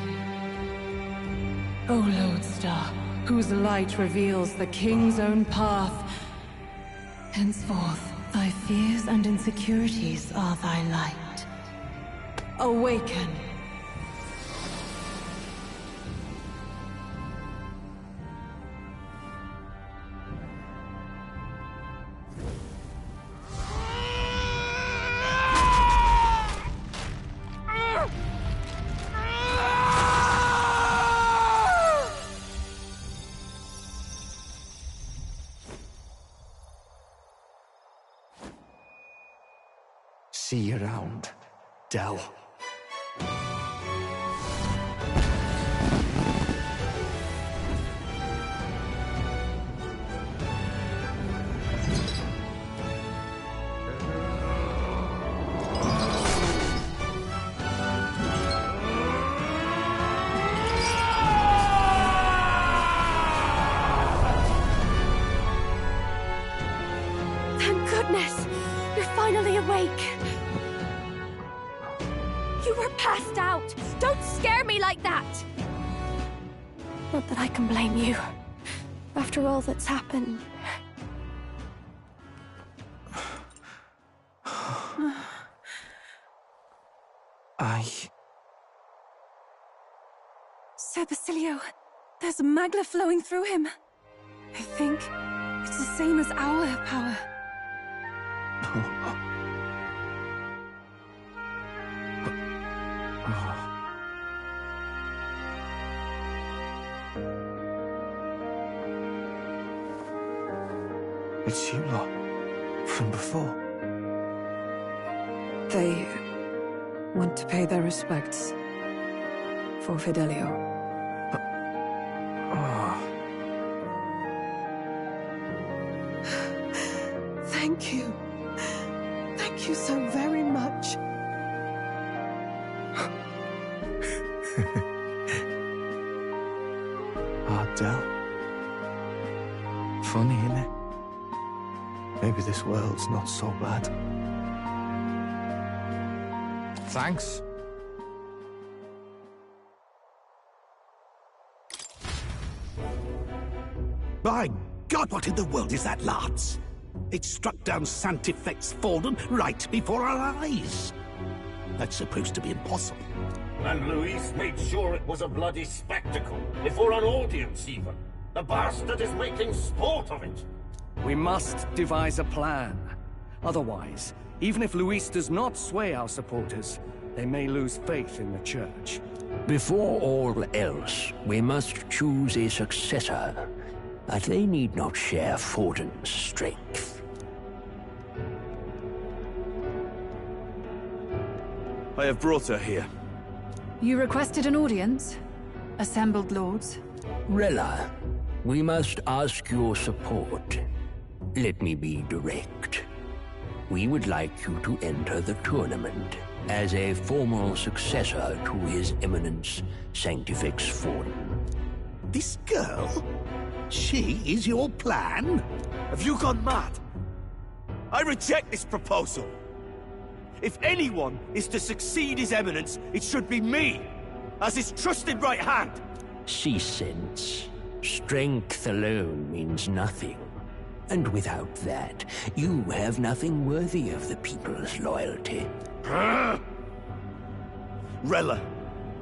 O Lodestar, whose light reveals the king's own path. Henceforth, thy fears and insecurities are thy light. Awaken! See you around, Dell. goodness! You're finally awake! You were passed out! Don't scare me like that! Not that I can blame you. After all that's happened. Sir Basilio, there's magla flowing through him. I think it's the same as our power. It's you lot. From before. They want to pay their respects for Fidelio. Thank you. Thank you so very much. Ardell. Funny, innit? Maybe this world's not so bad. Thanks. By God, what in the world is that, lads? It struck down Sanctifex Forden right before our eyes. That's supposed to be impossible. And Luis made sure it was a bloody spectacle, before an audience even. The bastard is making sport of it. We must devise a plan. Otherwise, even if Luis does not sway our supporters, they may lose faith in the Church. Before all else, we must choose a successor. But they need not share Forden's strength. I have brought her here. You requested an audience? Assembled lords? Rella, we must ask your support. Let me be direct. We would like you to enter the tournament as a formal successor to His Eminence Sanctifex Forden. This girl? She is your plan? Have you gone mad? I reject this proposal. If anyone is to succeed His Eminence, it should be me, as his trusted right hand. Cease sense. Strength alone means nothing. And without that, you have nothing worthy of the people's loyalty. Rella,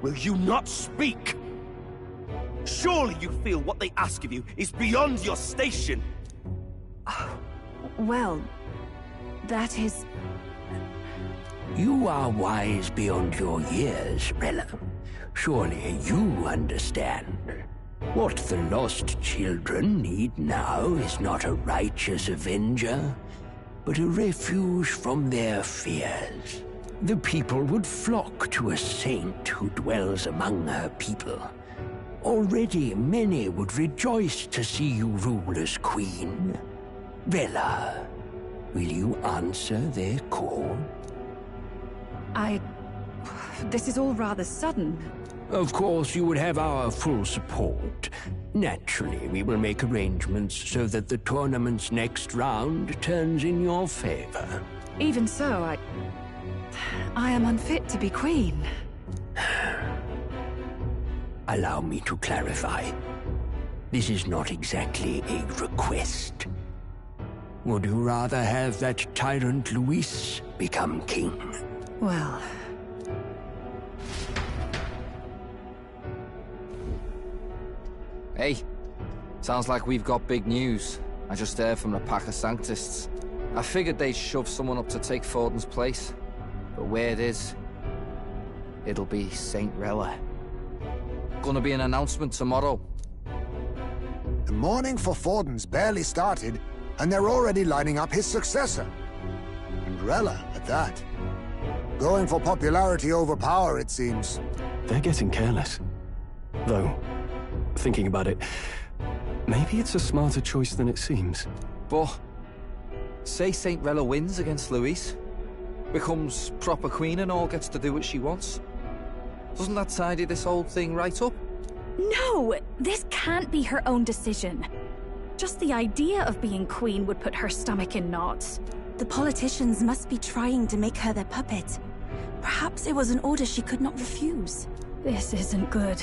will you not speak? Surely you feel what they ask of you is beyond your station. Well, that is... You are wise beyond your years, Rella. Surely you understand. What the lost children need now is not a righteous avenger, but a refuge from their fears. The people would flock to a saint who dwells among her people. Already many would rejoice to see you rule as queen. Rella, will you answer their call? This is all rather sudden. Of course, you would have our full support. Naturally, we will make arrangements so that the tournament's next round turns in your favor. Even so, I am unfit to be queen. Allow me to clarify. This is not exactly a request. Would you rather have that tyrant Luis become king? Well... Hey, sounds like we've got big news. I just heard from the pack of Sanctists. I figured they'd shove someone up to take Forden's place. But where it is, it'll be Saint Rella. Gonna be an announcement tomorrow. The mourning for Forden's barely started, and they're already lining up his successor. And Rella, at that. Going for popularity over power, it seems. They're getting careless. Though, thinking about it, maybe it's a smarter choice than it seems. But, say Saint Rella wins against Luis, becomes proper queen and all gets to do what she wants. Doesn't that tidy this whole thing right up? No! This can't be her own decision. Just the idea of being queen would put her stomach in knots. The politicians must be trying to make her their puppet. Perhaps it was an order she could not refuse. This isn't good.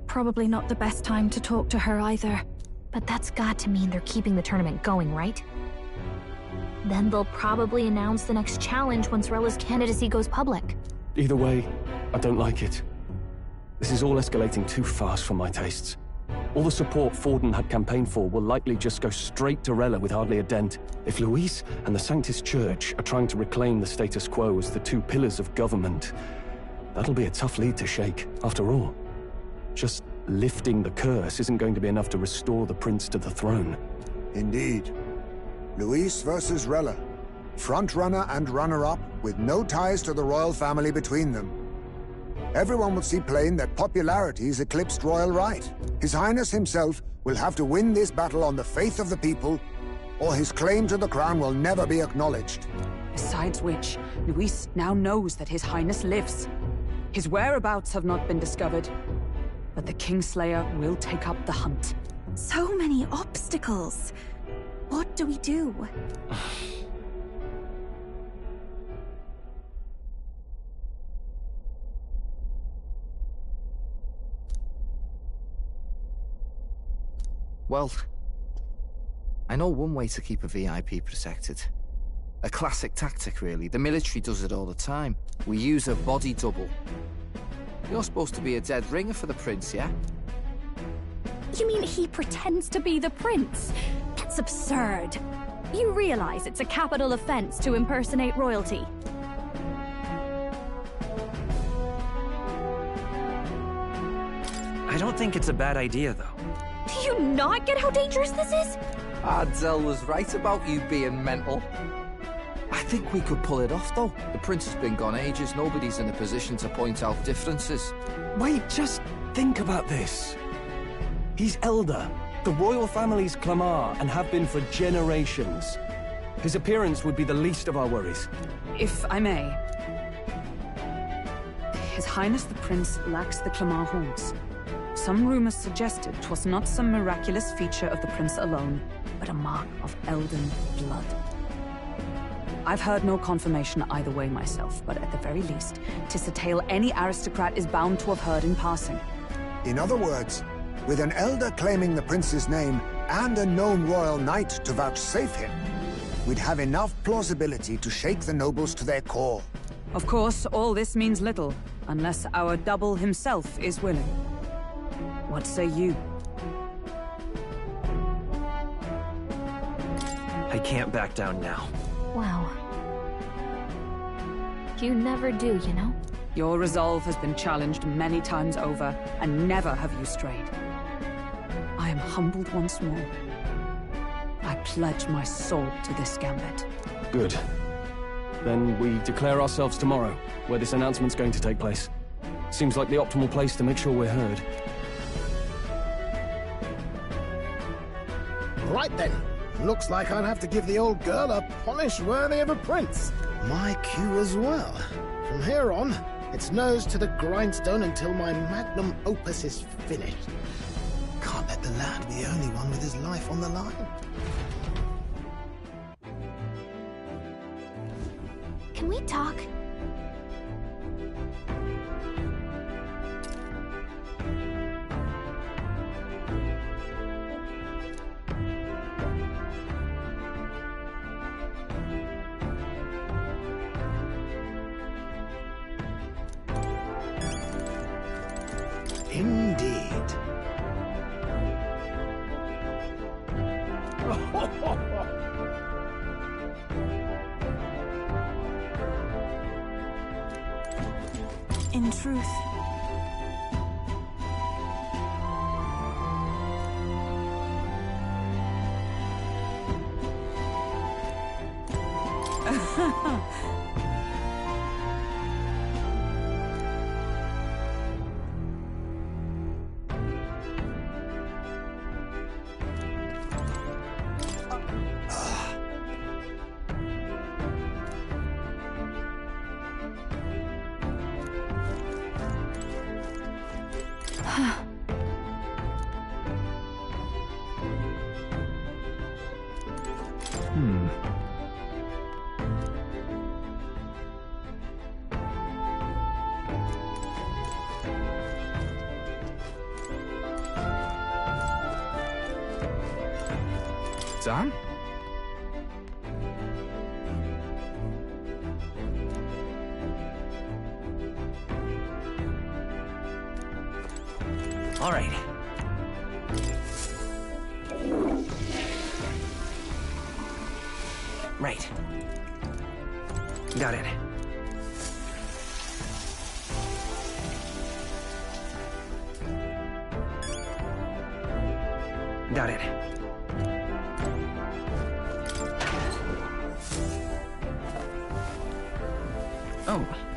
Probably not the best time to talk to her either. But that's got to mean they're keeping the tournament going, right? Then they'll probably announce the next challenge once Rella's candidacy goes public. Either way, I don't like it. This is all escalating too fast for my tastes. All the support Forden had campaigned for will likely just go straight to Rella with hardly a dent. If Luis and the Sanctus Church are trying to reclaim the status quo as the two pillars of government, that'll be a tough lead to shake. After all, just lifting the curse isn't going to be enough to restore the prince to the throne. Indeed. Luis versus Rella. Front-runner and runner-up, with no ties to the royal family between them. Everyone will see plain that popularity's eclipsed royal right. His Highness himself will have to win this battle on the faith of the people, or his claim to the crown will never be acknowledged. Besides which, Luis now knows that His Highness lives. His whereabouts have not been discovered, but the Kingslayer will take up the hunt. So many obstacles. What do we do? Well, I know one way to keep a VIP protected. A classic tactic, really. The military does it all the time. We use a body double. You're supposed to be a dead ringer for the prince, yeah? You mean he pretends to be the prince? That's absurd. You realize it's a capital offense to impersonate royalty. I don't think it's a bad idea, though. Do you not get how dangerous this is? Ardell was right about you being mental. I think we could pull it off, though. The prince has been gone ages. Nobody's in a position to point out differences. Wait, just think about this. He's elder. The royal family's Clamar, and have been for generations. His appearance would be the least of our worries. If I may. His Highness the Prince lacks the Clamar horns. Some rumors suggested 'twas not some miraculous feature of the prince alone, but a mark of Elden blood. I've heard no confirmation either way myself, but at the very least, 'tis a tale any aristocrat is bound to have heard in passing. In other words, with an elder claiming the prince's name and a known royal knight to vouchsafe him, we'd have enough plausibility to shake the nobles to their core. Of course, all this means little, unless our double himself is willing. What say you? I can't back down now. Wow. You never do, you know? Your resolve has been challenged many times over, and never have you strayed. I am humbled once more. I pledge my soul to this gambit. Good. Then we declare ourselves tomorrow, where this announcement's going to take place. Seems like the optimal place to make sure we're heard. Right then. Looks like I'll have to give the old girl a polish worthy of a prince. My cue as well. From here on, it's nose to the grindstone until my magnum opus is finished. Can't let the lad be the only one with his life on the line. Can we talk? Indeed. In truth, Dan? All right. Right. Got it. Got it. Oh.